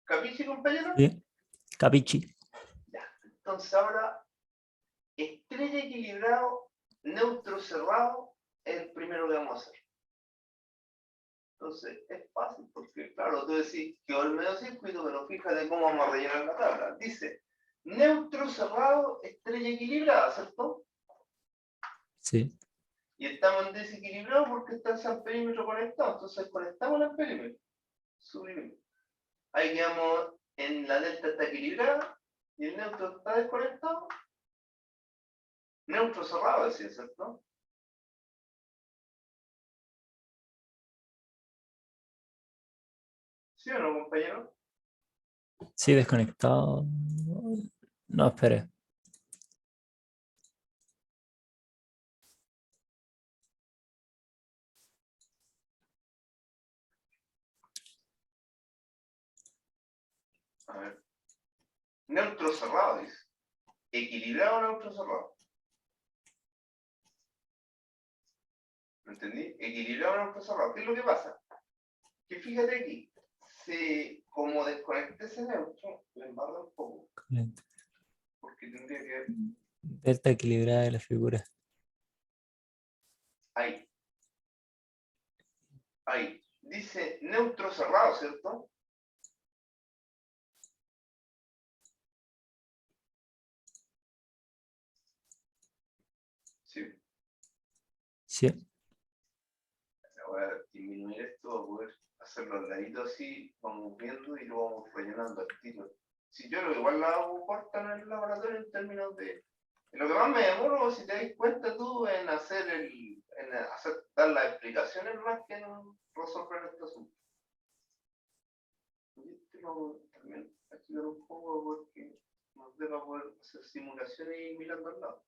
¿Capichi, compañero? Sí, capichi. Ya. Entonces ahora, estrella equilibrado, neutro cerrado, es el primero que vamos a hacer. Entonces, es fácil, porque claro, tú decís que el medio circuito, pero fíjate cómo vamos a rellenar la tabla. Dice, neutro cerrado, estrella equilibrada, ¿cierto? Sí, Y estamos en desequilibrado porque está el San perímetro conectado. Entonces conectamos el perímetro. Suprimimos. Ahí quedamos en la delta está equilibrada y el neutro está desconectado. Neutro cerrado, decía, ¿cierto? ¿Sí o no, compañero? sí, desconectado. No, espere. A ver. Neutro cerrado, dice. Equilibrado o neutro cerrado. ¿Me entendí? Equilibrado o neutro cerrado. ¿Qué es lo que pasa? Que fíjate aquí. Como desconecté ese neutro, le embarra un poco. Porque tendría que... Delta equilibrada de la figura. Ahí. Ahí. Dice neutro cerrado, ¿cierto? Sí. Sí, Voy a disminuir esto, voy a poder hacerlo al ladito así, vamos viendo y lo vamos rellenando al tiro. Si yo lo igual la hago corta en el laboratorio en términos de... Lo que más me demoro, si te das cuenta tú, en hacer dar las explicaciones más que en resolver este asunto. Y este lo voy también a ayudar un poco porque nos deba poder hacer simulaciones y mirando al lado.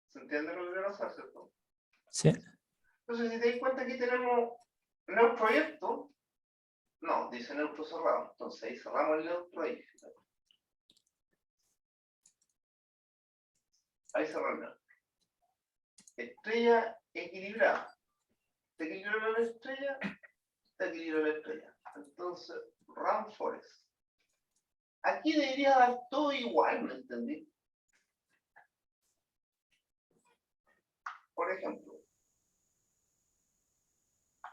¿Se entiende lo que quiero hacer, cierto? sí, Entonces, si te das cuenta, aquí tenemos neutro abierto. No, dice neutro cerrado. Entonces ahí cerramos el neutro ahí. Ahí cerramos el neutro. Estrella equilibrada. ¿Te equilibra la estrella? Te equilibra la estrella. Entonces, run forest. Aquí debería dar todo igual, ¿me entendí? Por ejemplo,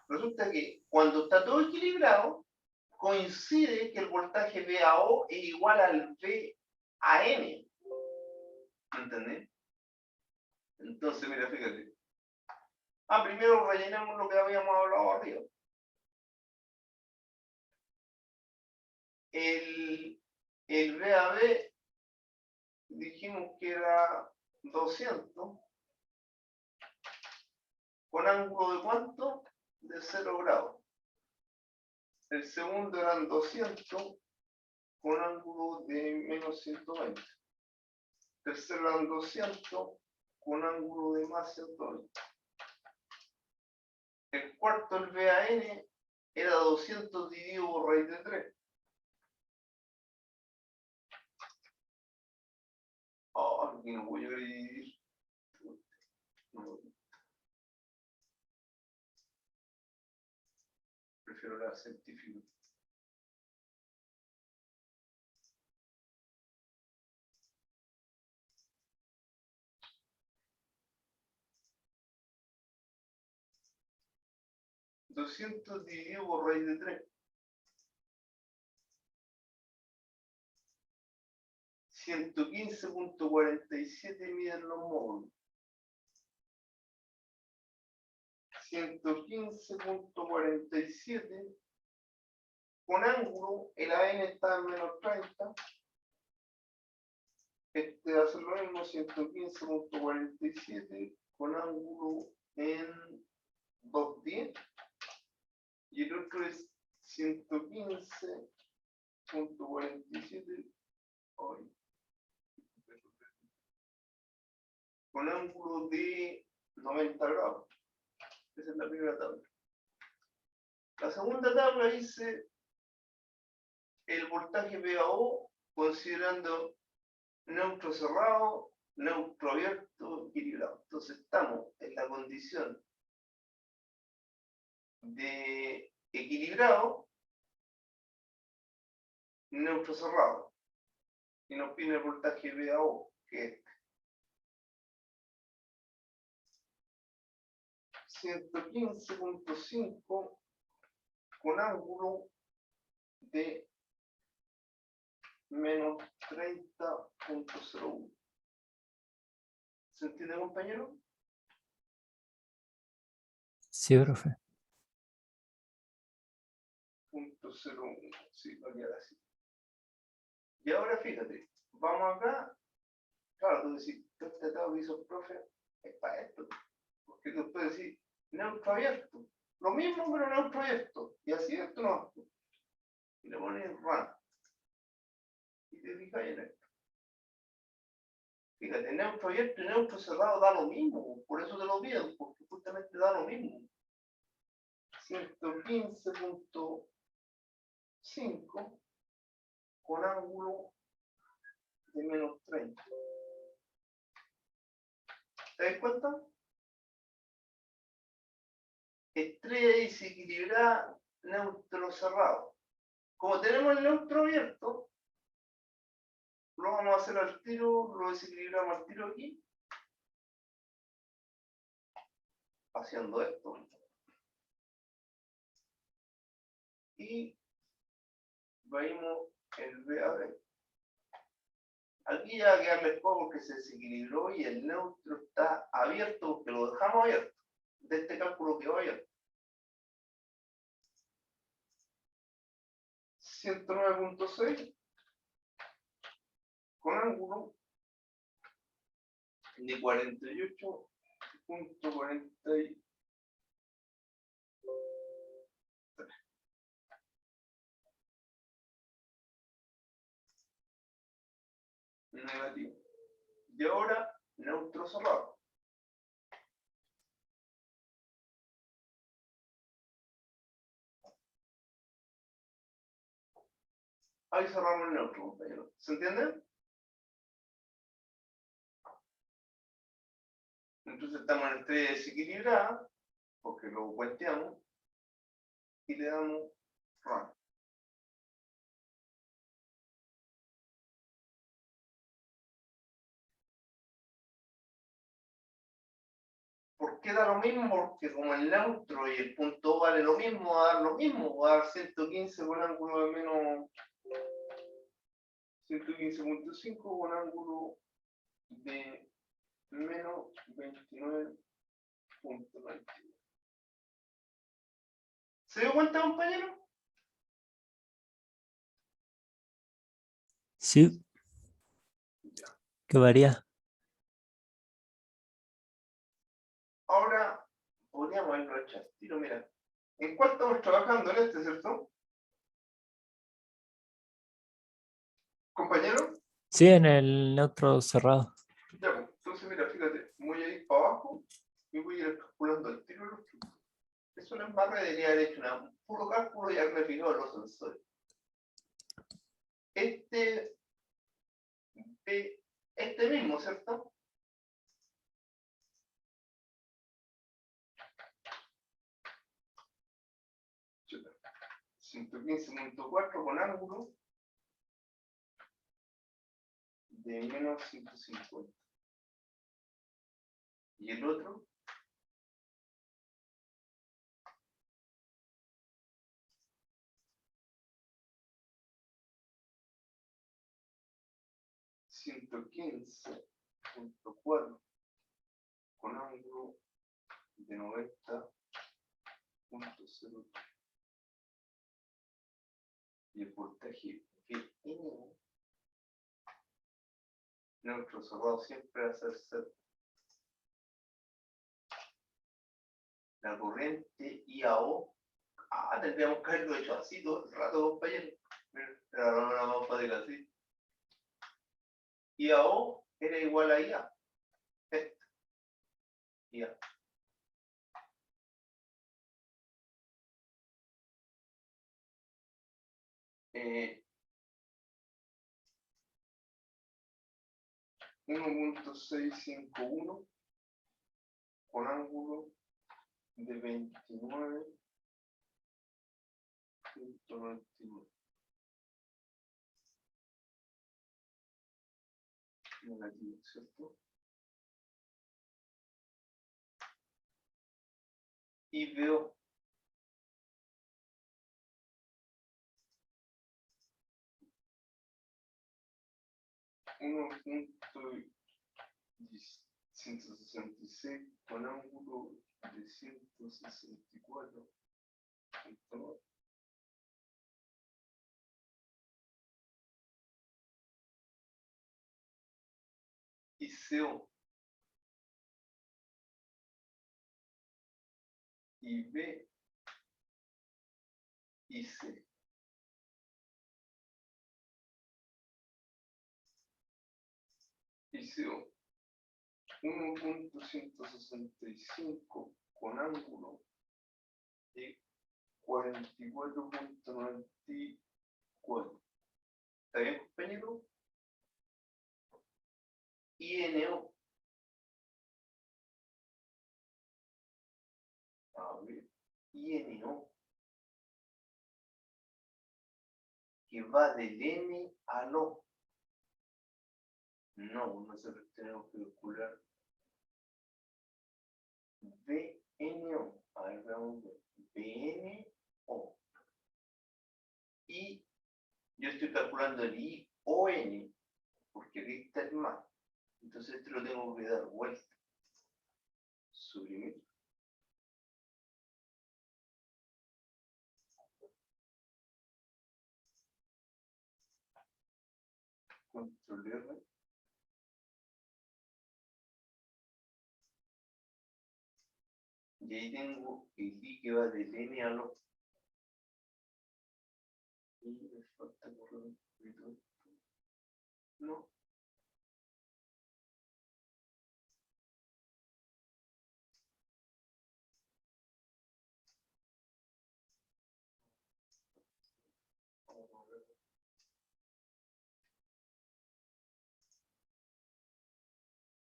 resulta que cuando está todo equilibrado, coincide que el voltaje VAO es igual al VAN. ¿Me entendés? Entonces, mira, fíjate. Primero rellenamos lo que habíamos hablado arriba. El VAB dijimos que era 200, con ángulo de ¿cuánto? De 0 grados. El segundo eran 200, con ángulo de menos 120. Tercero eran 200, con ángulo de más 120. El cuarto, el VAN, era 200 dividido por raíz de 3. Aquí no voy a dividir. No, prefiero la científica. $200 dividido por raíz de 3. 115.47 miden los módulos. 115.47 con ángulo, el AN está en menos 30. Este va a ser lo mismo, 115.47 con ángulo en 210. Y el otro es 115.47 con ángulo de 90 grados. Esa es la primera tabla. La segunda tabla dice el voltaje PAO considerando neutro cerrado, neutro abierto, equilibrado. Entonces estamos en la condición de equilibrado, neutro cerrado. Y nos pide el voltaje PAO, que es 115.5 con ángulo de menos 30.01. ¿Se entiende, compañero? Sí, profe. 0.01, sí, va a quedar así. Y ahora fíjate, vamos acá. Claro, tú decís, este tratado que hizo el profe es para esto. Porque tú puedes decir, neutro abierto. Lo mismo, pero neutro abierto. Y así esto no. Y le pones run. Y te fijas en esto. Fíjate, neutro abierto y neutro cerrado da lo mismo. Por eso te lo pido, porque justamente da lo mismo. 115.5 con ángulo de menos 30. ¿Te das cuenta? Estrella desequilibrada, neutro cerrado. Como tenemos el neutro abierto, lo vamos a hacer al tiro, lo desequilibramos al tiro aquí, haciendo esto. Y veamos el BAB. Aquí ya va a quedarle poco porque se desequilibró y el neutro está abierto porque lo dejamos abierto. De este cálculo quedó abierto. 109.6 con ángulo de 48.40. Negativo. Y ahora, neutro cerrado. Ahí cerramos el neutro, compañero. ¿Se entiende? Entonces estamos en estrella desequilibrada, porque lo cuenteamos, y le damos run. ¿Por qué da lo mismo? Porque como el neutro y el punto O vale lo mismo, va a dar lo mismo, va a dar 115 con ángulo de menos 115.5 con ángulo de menos 29.92. ¿Se dio cuenta, compañero? Sí. ¿Qué varía? Ahora podríamos irlo a echar tiro, mira. ¿En cuál estamos trabajando? En este, ¿cierto? ¿Compañero? Sí, en el neutro cerrado. Ya, pues, entonces mira, fíjate, voy a ir para abajo y voy a ir calculando el tiro de los flujos. Eso no es más, debería haber hecho un puro cálculo y haber refijado los sensores. Este mismo, ¿cierto? Chuta. 115.4 con ángulo de menos 150. Y el otro, $115.4 con ángulo de 90.0. Y el voltaje VN neutro cerrado siempre va a ser 0. La corriente IAO, tendríamos que haberlo hecho así todo el rato, compañero. Pero no la vamos a poner así. IAO era igual a IA. Esto. IA. 1.651 con ángulo de 29.99. Negativo, ¿cierto? Y veo $1.166 con ángulo de 164. Y CO y B y C. Y CO 1.165 con ángulo de 44.94. ¿Está bien, compañero? INO. A ver, INO. Que va del N al O. No, nosotros tenemos que calcular BNO. A ver, veamos. BNO. Y yo estoy calculando el ION, porque aquí está el más. Entonces este lo tengo que dar vuelta. Suprimir. Control R. Y ahí tengo el I que va del N al O. Y me falta correr un poquito. No.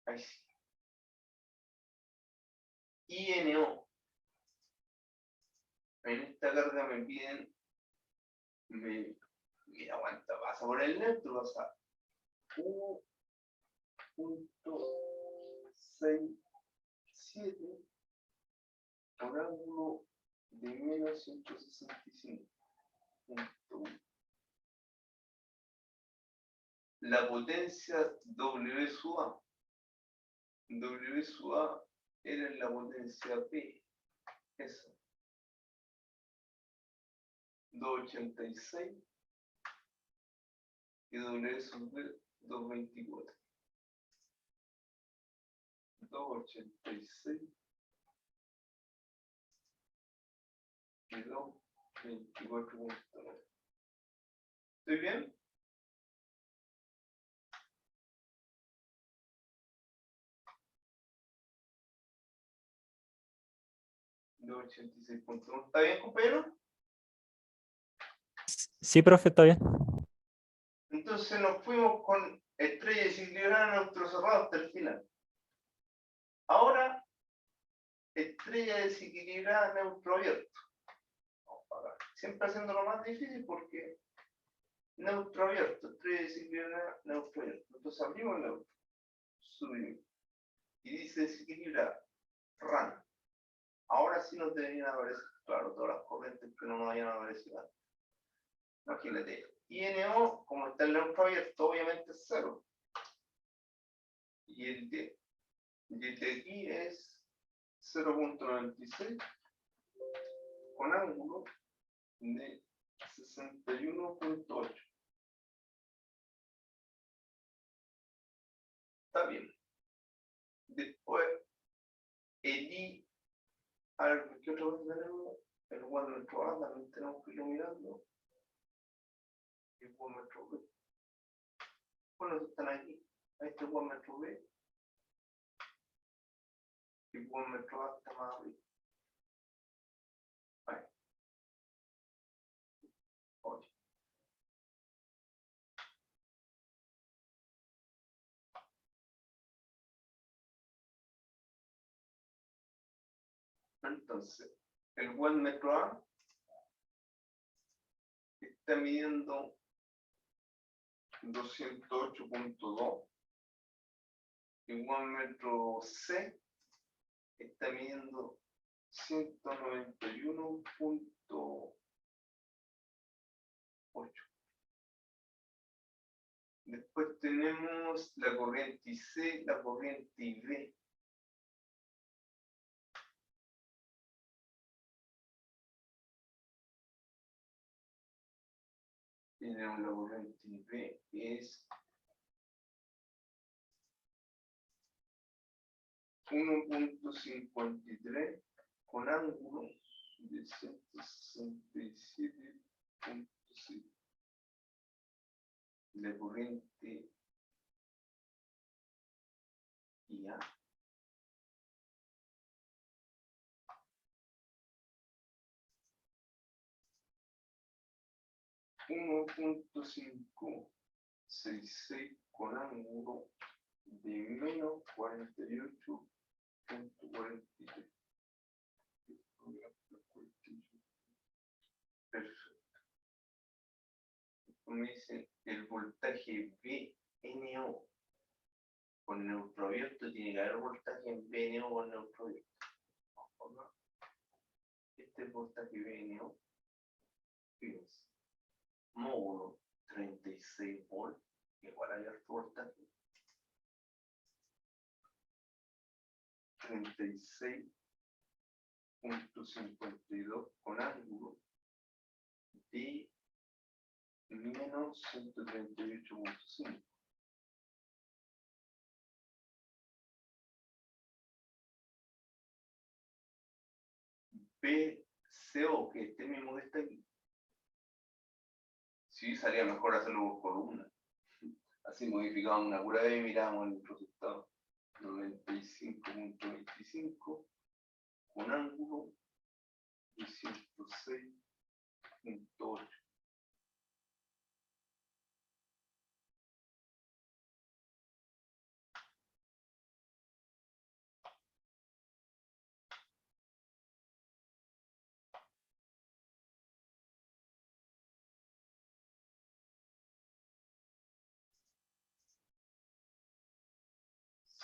Ahí sí. INO. En esta carga me piden, mira, aguanta, pasa por el neutro, pasa 1.67 por ángulo de menos 165.1. La potencia W sub A. W sub A era la potencia P. Esa. 286 y W sub B 224. 286 y 224.9. ¿Estoy bien? ¿Está bien, compañero? Sí, profe, está bien. Entonces nos fuimos con estrella desequilibrada, neutro cerrado hasta el final. Ahora, estrella desequilibrada, neutro abierto. Siempre haciéndolo más difícil porque neutro abierto, estrella desequilibrada, neutro abierto. Entonces abrimos el neutro, subimos. Y dice desequilibrada, RAN. Ahora sí nos deberían aparecer, claro, todas las corrientes que no nos vayan a aparecer antes. Imagínate, INO, como está el neutro abierto, obviamente es 0. Y el de aquí es 0.96 con ángulo de 61.8. Está bien. Después, el I, a ver, ¿qué otra vez tenemos? El 1 metro A, también tenemos que irlo mirando. El 1 metro B. Bueno, están aquí. Ahí está el 1 metro B. El 1 metro A está más arriba. Ahí. 8. Entonces, el buen metro A está midiendo 208.2. El buen metro C está midiendo 191.8. Después tenemos la corriente IC, la corriente IB. Tenemos la corriente IB, que es 1.53 con ángulo de 167.6. La corriente IA 1.566 con ángulo de menos 48.43. Perfecto. Como dice, el voltaje BNO con neutro abierto, tiene que haber voltaje en BNO con neutro abierto. Este voltaje BNO es módulo 36 volt, igual a abierto voltaje. 36.52 con ángulo de menos 138.5. BCO, que este mismo que está aquí. Sí, salía mejor hacerlo por columna. Así modificamos una cura B y miramos el resultado. 95.25 con ángulo de 106.8.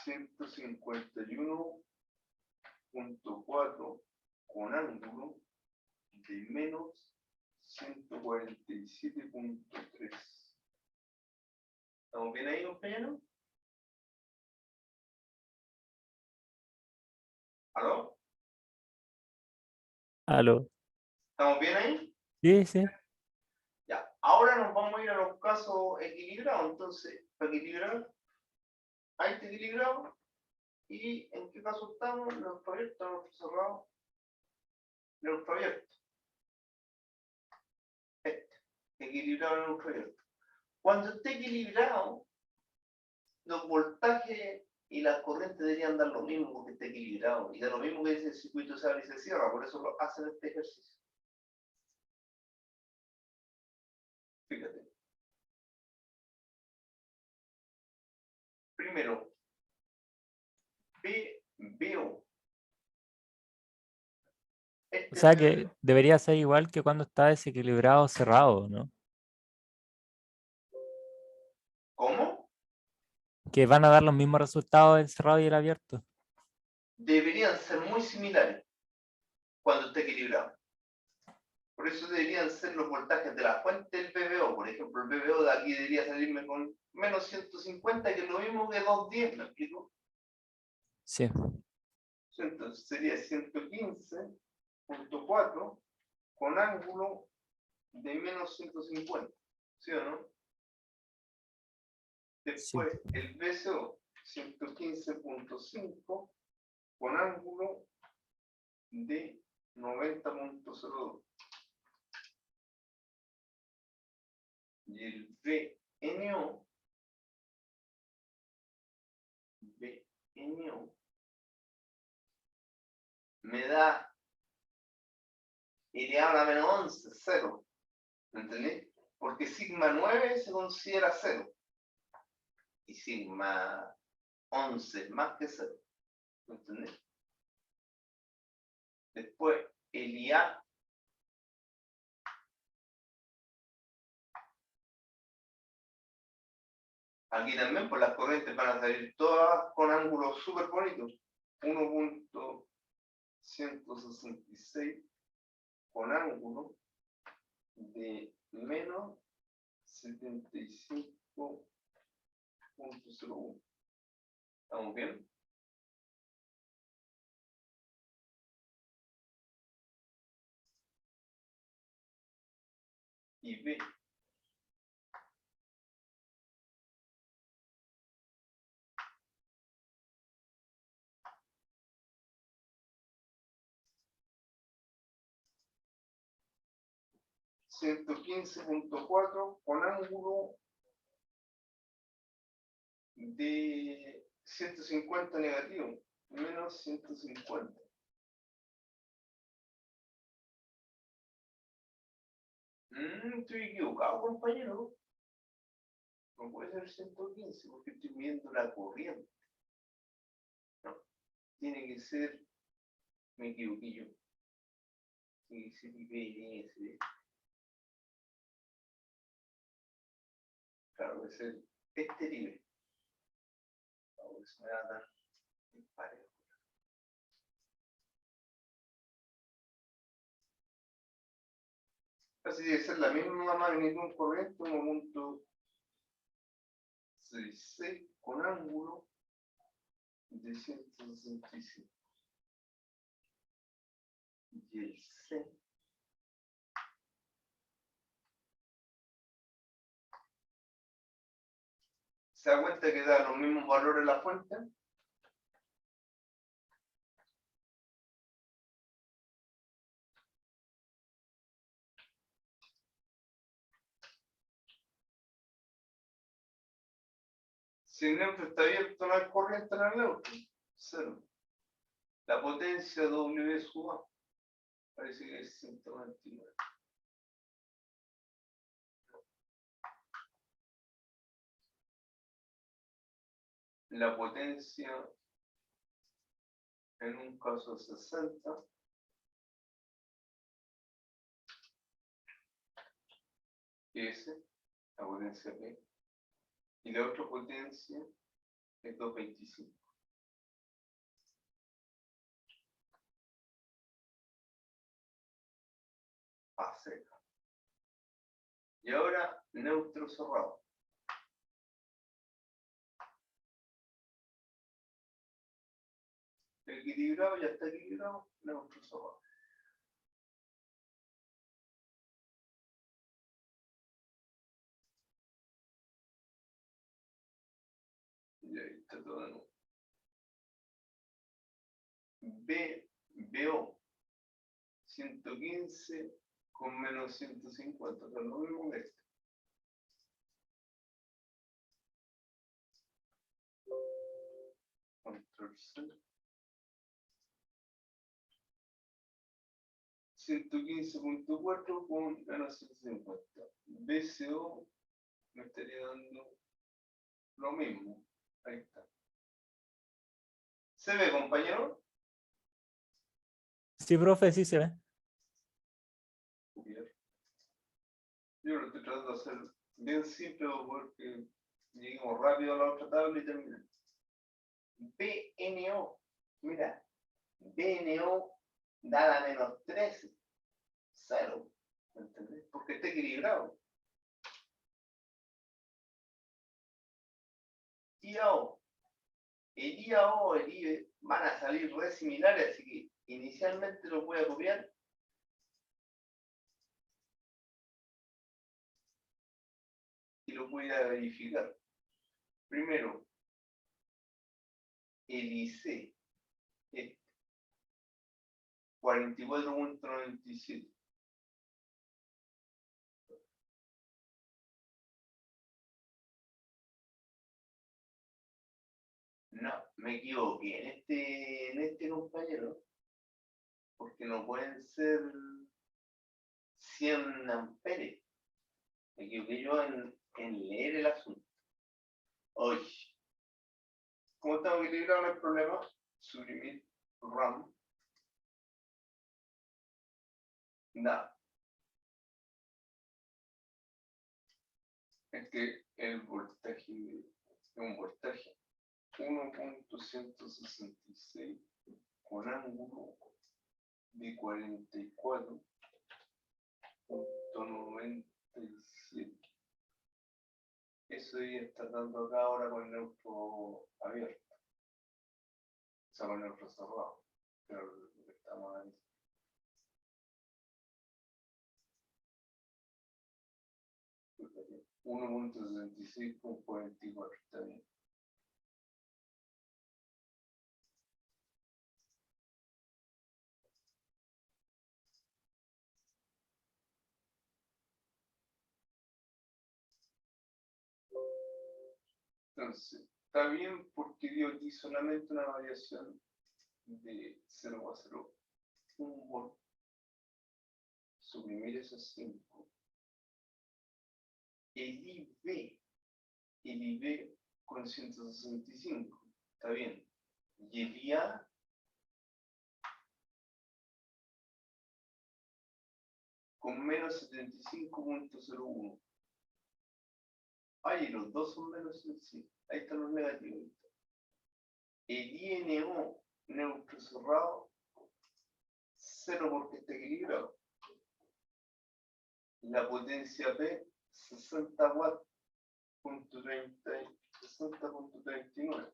$151.4 con ángulo de menos 147.3. ¿Estamos bien ahí, compañeros? ¿Aló? Aló. ¿Estamos bien ahí? Sí, sí. Ya. Ahora nos vamos a ir a los casos equilibrados. Entonces, para equilibrar, ahí está equilibrado. ¿Y en qué caso estamos? Neutro abierto, neutro cerrado. Neutro abierto. Equilibrado, neutro abierto. Cuando esté equilibrado, los voltajes y las corrientes deberían dar lo mismo porque esté equilibrado. Y da lo mismo que ese circuito se abre y se cierra. Por eso lo hacen este ejercicio. Fíjate. Primero, veo. O sea que debería ser igual que cuando está desequilibrado cerrado, ¿no? ¿Cómo? Que van a dar los mismos resultados el cerrado y el abierto. Deberían ser muy similares cuando esté equilibrado. Por eso deberían ser los voltajes de la fuente del VBO. Por ejemplo, el VBO de aquí debería salirme con menos 150, que es lo mismo que 210, ¿me explico? Sí. Entonces sería 115.4 con ángulo de menos 150, ¿sí o no? Después Sí. el BCO 115.5 con ángulo de 90.02. Y el BNO me da elevado a la menos 11, 0. ¿Me entendés? Porque sigma 9 se considera 0. Y sigma 11 más que 0. ¿Me entendés? Después, el IA. Aquí también, pues las corrientes van a salir todas con ángulos súper bonitos. 1.166 con ángulo de menos 75.01. ¿Estamos bien? Y B. $115.4 con ángulo de 150 negativo, menos 150. Estoy equivocado, compañero. No puede ser 115 porque estoy viendo la corriente. No, tiene que ser, me equivoqué yo. Tiene que ser IPS. Claro, debe ser este nivel. Ahora se me va a dar el parejo. Así debe ser la misma magnitud corriente, 1.66 con ángulo de 165. Y el C se da cuenta que da los mismos valores la fuente. Si el neutro está abierto, no hay corriente en el neutro. Cero. La potencia W sub A. Parece que es 129. La potencia en un caso 60. S, la potencia P. Y la otra potencia es 225. A seca. Y ahora neutro cerrado. Equilibrado, ya está equilibrado, neutro cerrado. Y ahí está todo de nuevo. BO 115 con menos 150, pero lo mismo que este. Control C. 115.4 con menos 150. BCO me estaría dando lo mismo. Ahí está. ¿Se ve, compañero? Sí, profe, sí se ve. Bien. Yo lo estoy tratando de hacer bien simple porque lleguemos rápido a la otra tabla y terminamos. BNO, mira, BNO da la menos 13, 0, ¿me entendés? Porque está equilibrado. IAO, el IAO, el IBE van a salir re similares, así que inicialmente lo voy a copiar. Y lo voy a verificar. Primero, el IC, 44.97. No, me equivoqué en este compañero, porque no pueden ser 100 amperes. Me equivoqué yo en leer el asunto. Hoy, como estamos equilibrados, no hay problema. Suprimir RAM. Nada. Es que el voltaje es un voltaje 1.166 con ángulo de 44.97. Eso ya está dando acá ahora con el neutro abierto. O sea, con el neutro cerrado. Pero lo que estamos ahí. Uno punto 66 con 44, está bien. Entonces, está bien porque dio aquí solamente una variación de 0,01 volt. Suprimir esos 5. El IB con 165, está bien. Y el IA con menos 75.01. Ay, los dos son menos 75. Ahí están los negativos. El INO neutro cerrado, 0 porque está equilibrado. La potencia P, 60 watts, 60.39.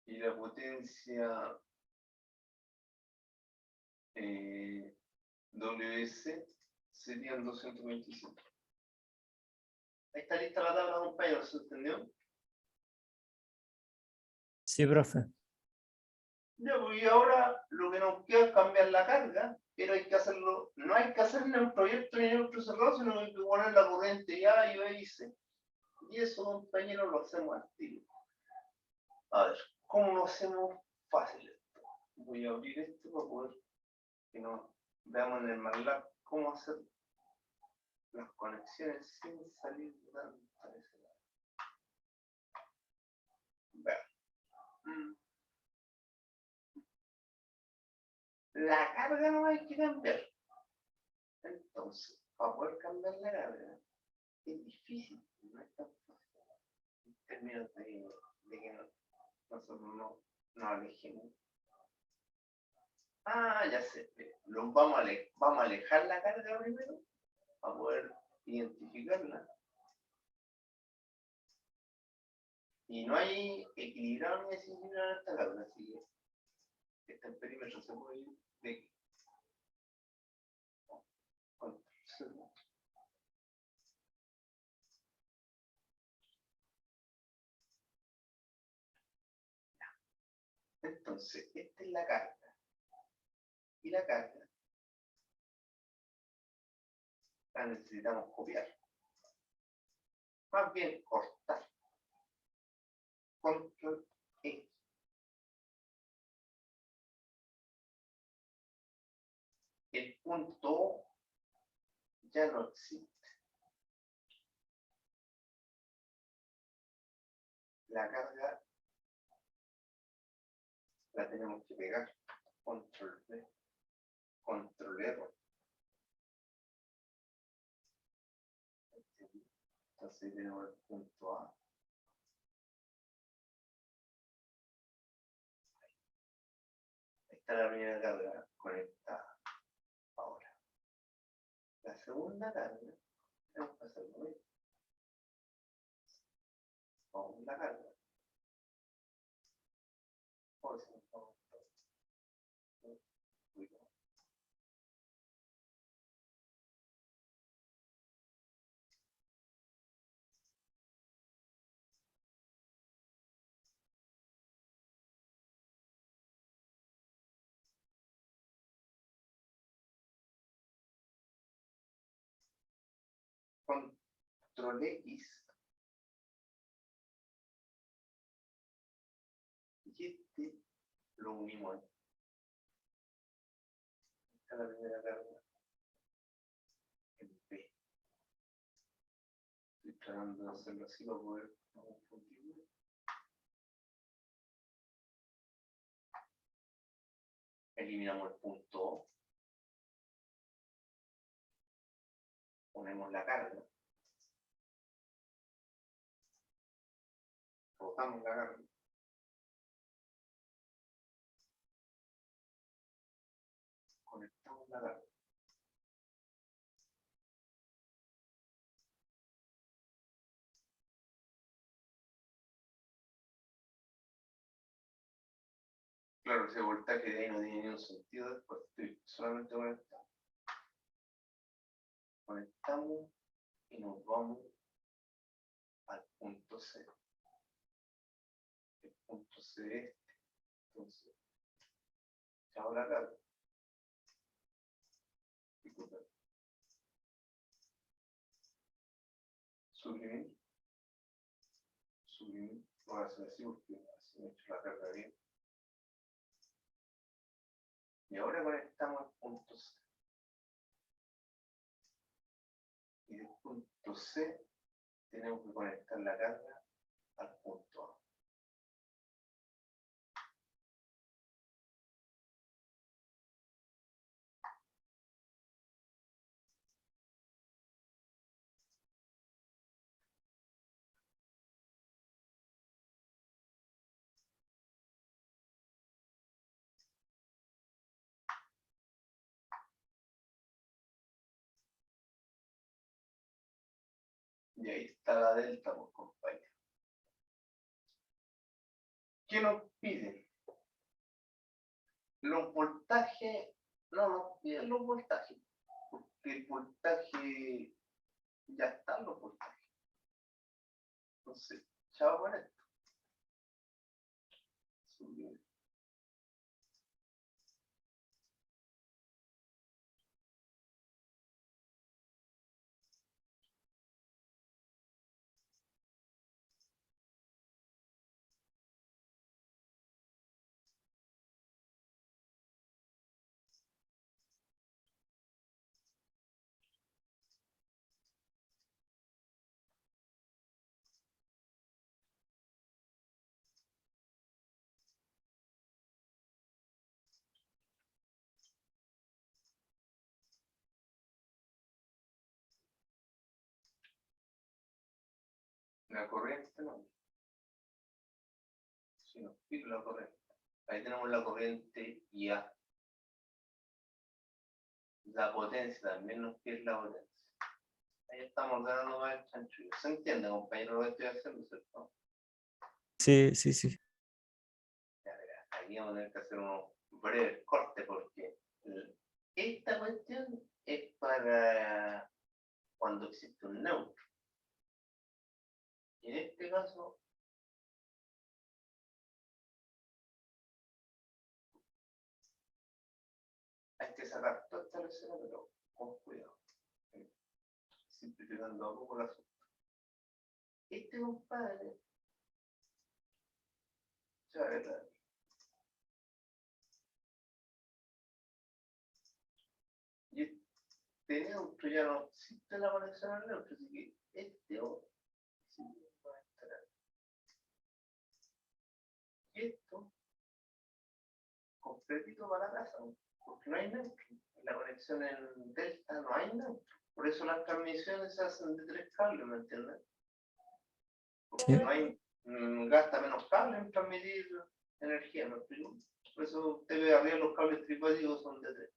Y la potencia WS serían 225. Ahí está lista la tabla, compañero, ¿se entendió? Sí, profe. Ya, pues, y ahora lo que nos queda es cambiar la carga, pero hay que hacerlo, no hay que hacer neutro abierto ni neutro cerrado, sino que hay que poner la corriente A y B y C. Y eso, compañero, lo hacemos al tiro. A ver, ¿cómo lo hacemos? Fácil esto. Voy a abrir esto para poder que nos veamos en el MATLAB cómo hacer las conexiones sin salir de ese lado. Vean. La carga no hay que cambiar. Entonces, para poder cambiar la carga, es difícil, no es tan fácil. En términos de que nosotros no alejemos. Ah, ya sé. Vamos a alejar la carga primero para poder identificarla. Y no hay equilibrado ni desequilibrado en esta carga, así que este perímetro se puede ir de aquí. Entonces, esta es la carga. Y la carga la necesitamos copiar. Más bien cortar. Control X. El punto O ya no existe. La carga la tenemos que pegar. Control V. Control R. Entonces tenemos el punto A. Ahí está la primera carga conectada. Ahora, la segunda carga tenemos que hacerlo bien. Vamos la carga. Por eso vamos Control X. Y este lo unimos ahí. Esta es la primera carga en P. Estoy tratando de hacerlo así para poder no confundirme. Eliminamos el punto O. ponemos la carga, botamos la carga, conectamos la carga. Claro, ese voltaje de ahí no tiene ningún sentido después, estoy solamente conectando. Conectamos y nos vamos al punto C. El punto C es este. Entonces, echamos la carga. Suprimir. Suprimir. Voy a hacer así porque así me he hecho la carga bien. Y ahora conectamos al punto C. Y del punto C tenemos que conectar la carga al punto A. Y ahí está la delta, pues, compañero. ¿Qué nos piden? Los voltajes, no nos piden los voltajes, porque el voltaje ya están los voltajes. Entonces, chao con esto. Subir. La corriente no. Si nos pide la corriente. Ahí tenemos la corriente IA. La potencia también nos pide la potencia. Ahí estamos ganando más el chanchullo. ¿Se entiende, compañero, lo que estoy haciendo, cierto? Sí, sí, sí. Aquí vamos a tener que hacer unos breves cortes porque esta cuestión es para cuando existe un neutro. Y en este caso, hay que sacar toda esta lección, pero con cuidado. Simplificando un poco el asunto. Este compadre, se va a ver y este neutro ya no existe la conexión al neutro, así que este O sí va a estar ahí. Y esto, completito para la casa, porque no hay neutro. En la conexión en delta no hay neutro. Por eso las transmisiones se hacen de 3 cables, ¿me entiendes? Porque Sí. no hay, gasta menos cables en transmitir energía, ¿me explico? Por eso usted ve arriba los cables trifásicos son de 3.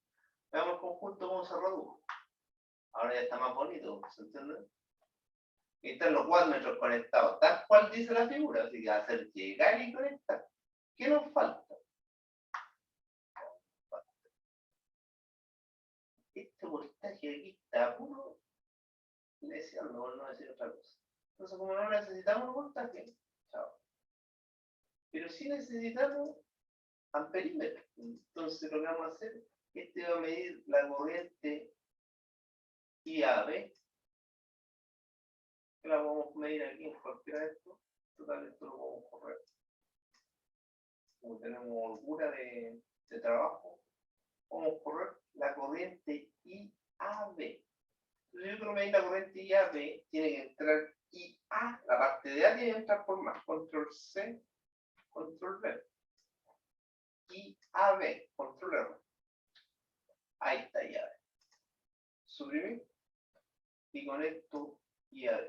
Veamos el conjunto cómo se redujo. Ahora ya está más bonito, ¿se entiende? Y están los wattmetros conectados, tal cual dice la figura, así que hacer llegar y conectar. ¿Qué nos falta? Este voltaje aquí está puro deseando, por no decir otra cosa. Entonces, como no necesitamos un voltaje, chao. Pero sí necesitamos amperímetro. Entonces, lo que vamos a hacer, este va a medir la corriente IAB, que la vamos a medir aquí en cualquiera de estos. Total, esto lo vamos a correr. Como tenemos holgura de trabajo, vamos a correr la corriente IAB. Entonces, yo creo que ahí la corriente IAB tiene que entrar IA, la parte de A tiene que entrar por más, control C, control V. IAB, control R. Ahí está IAB. Suprimir. y conecto IA.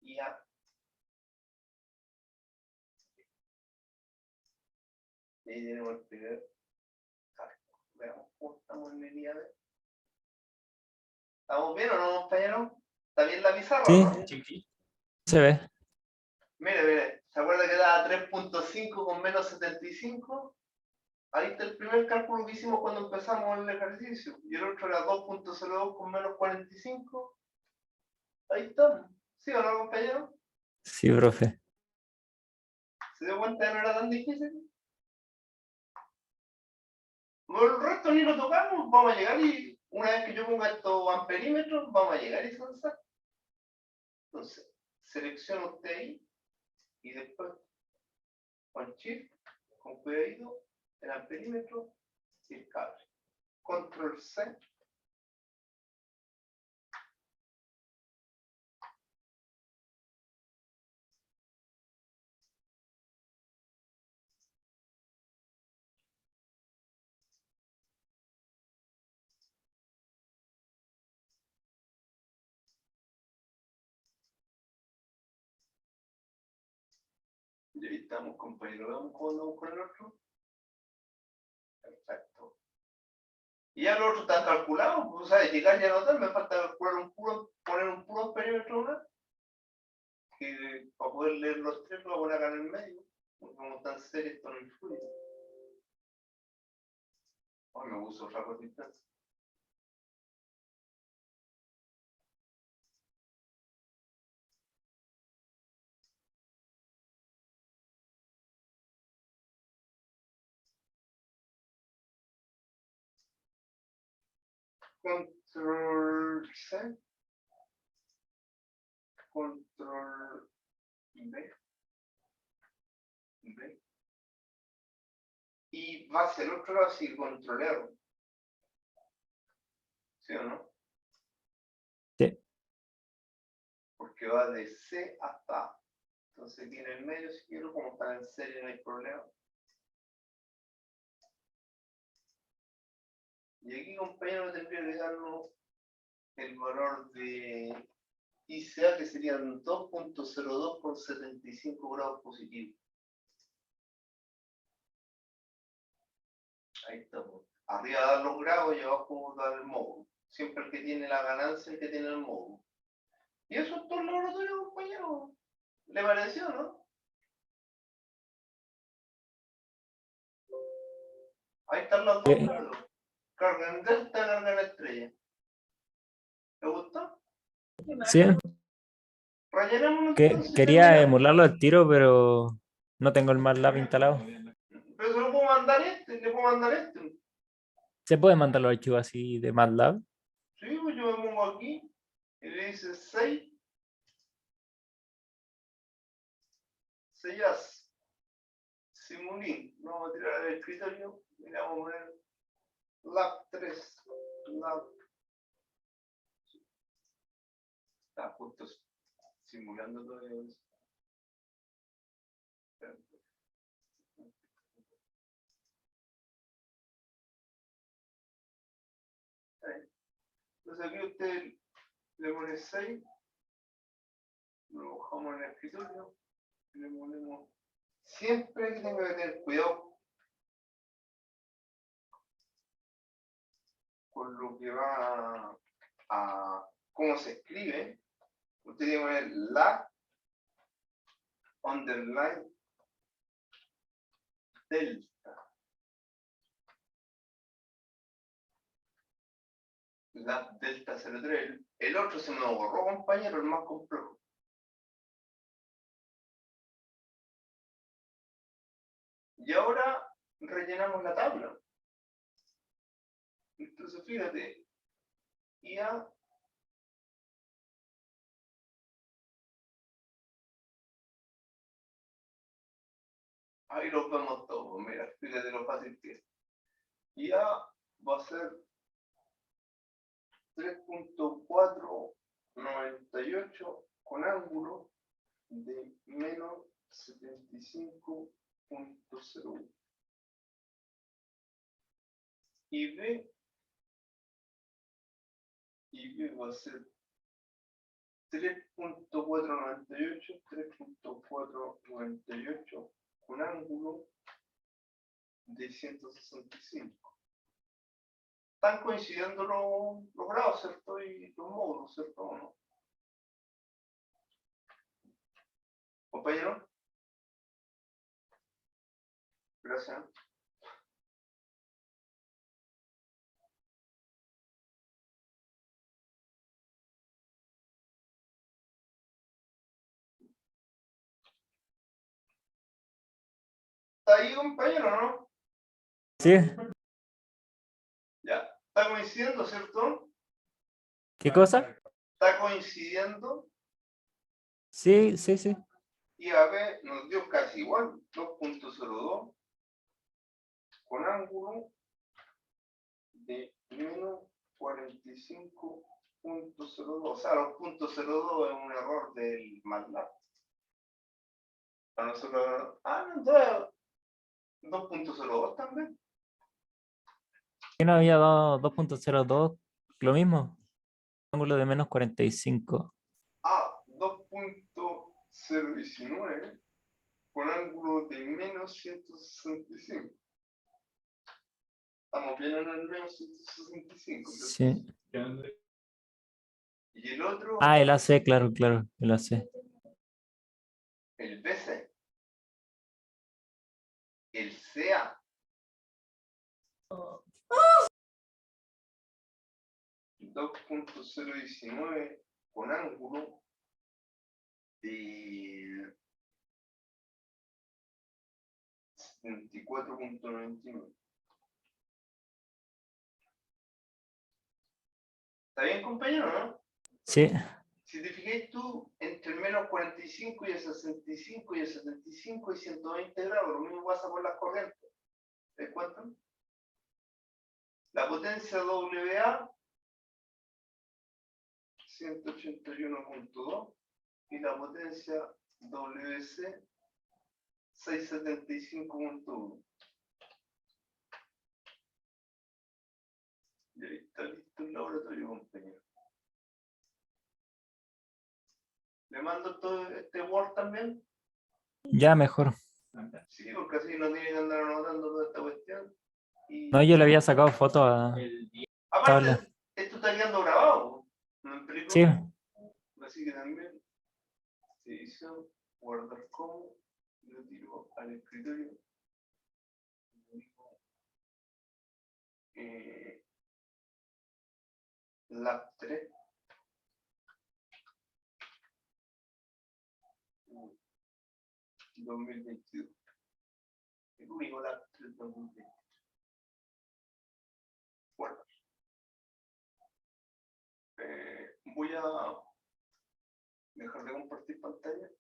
IA. Y ahí tenemos el primer cálculo. Veamos cómo estamos en el IA. ¿Estamos bien o no, compañero? ¿Está bien la pizarra, Sí, no? se ve. Mire, ¿se acuerda que daba 3.5 con menos 75? Ahí está el primer cálculo que hicimos cuando empezamos el ejercicio. Y el otro era 2.02 con menos 45. Ahí estamos. ¿Sí o no, compañero? Sí, profe. ¿Se dio cuenta que no era tan difícil? Bueno, el resto ni lo tocamos. Vamos a llegar y una vez que yo ponga estos amperímetros, vamos a llegar y lanzar. Entonces, selecciona usted ahí y después con Shift, con cuidadito, el amperímetro y el cable. Control C. Y ahí estamos, compañero. Vamos jugando con el otro. Perfecto. Y ya los otros están calculados, pues, o sea, llegar y anotar, me falta calcular poner un puro perímetro más, que para poder leer los tres lo voy a poner acá en el medio, porque como están serios, esto no influye. Hoy me gusta otra cosita. Control C, control B, B. Y va a ser otro lado así, controleado. ¿Sí o no? Sí. Porque va de C hasta A. Entonces aquí en el medio, si quiero, como están en serie, no hay problema. Y aquí, compañero, tendría que darnos el valor de ICA, que serían 2.02 con 75 grados positivos. Ahí estamos. Arriba dar los grados y abajo dar el módulo. Siempre el que tiene la ganancia, el que tiene el módulo. Y eso es todo el laboratorio, compañero. ¿Le pareció, no? Ahí están los dos cargos. Carga en delta, carga en estrella. ¿Te gustó? Sí. Rellenamos entonces. Quería emularlo al tiro, pero no tengo el MATLAB instalado. Pero se lo puedo mandar este, le puedo mandar este. ¿Se puede mandar los archivos así de MATLAB? Sí, pues yo me pongo aquí y le dice 6. Sellas. Simulín. No vamos a tirar al escritorio y le vamos a poner Lab 3. Lab. Está justo simulando todo eso. Entonces aquí usted le pone 6, lo bajamos en el escritorio y le ponemos. Siempre que tenga que tener cuidado con lo que va a cómo se escribe. Usted tiene que poner la underline delta. La delta 03. El otro se me borró, compañero, el más complejo. Y ahora rellenamos la tabla. Entonces, fíjate, IA ahí los vemos todos, mira, fíjate lo fácil que es. IA va a ser 3.498 con ángulo de menos 75.01. Y B principio y va a ser 3.498, 3.498 con ángulo de 165. Están coincidiendo los grados, ¿cierto? Y los módulos, ¿cierto? ¿O no? ¿Compañero? Gracias. ¿Está ahí, compañero, no? Sí, Ya. Está coincidiendo, ¿cierto? ¿qué cosa? Está coincidiendo Sí, sí, sí. y a ver, nos dio casi igual, 2.02 con ángulo de menos 45.02. O sea, los .02 es un error del MATLAB. Para nosotros, no, entonces 2.02 también. ¿Qué no había dado 2.02? Lo mismo. Ángulo de menos 45. 2.019 con ángulo de menos 165. Estamos bien en el menos 165. Sí. Y el otro, Ah, el AC, claro, claro, el AC. el BC, el CA. 2.019 con ángulo de 74.99. ¿Está bien, compañero, no? Sí, Si te fijáis tú, entre el menos 45 y el 65 y el 75 y 120 grados, lo mismo pasa por las corrientes. ¿Te das cuenta? La potencia WA, 181.2, y la potencia WC, 675.1. Y ahí está listo el laboratorio, compañero. ¿Le mando todo este Word también? ya mejor. Sí, porque así no tienen que andar anotando toda esta cuestión. Y No, yo le había sacado foto a tabla. aparte, esto está quedando grabado. ¿Me explico? Sí, Así que también se hizo guardar como, lo tiro al escritorio. Lab 3. 2022. El único Lab 3 2020. Bueno, voy a dejar de compartir pantalla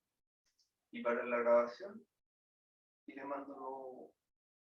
y parar la grabación y le mando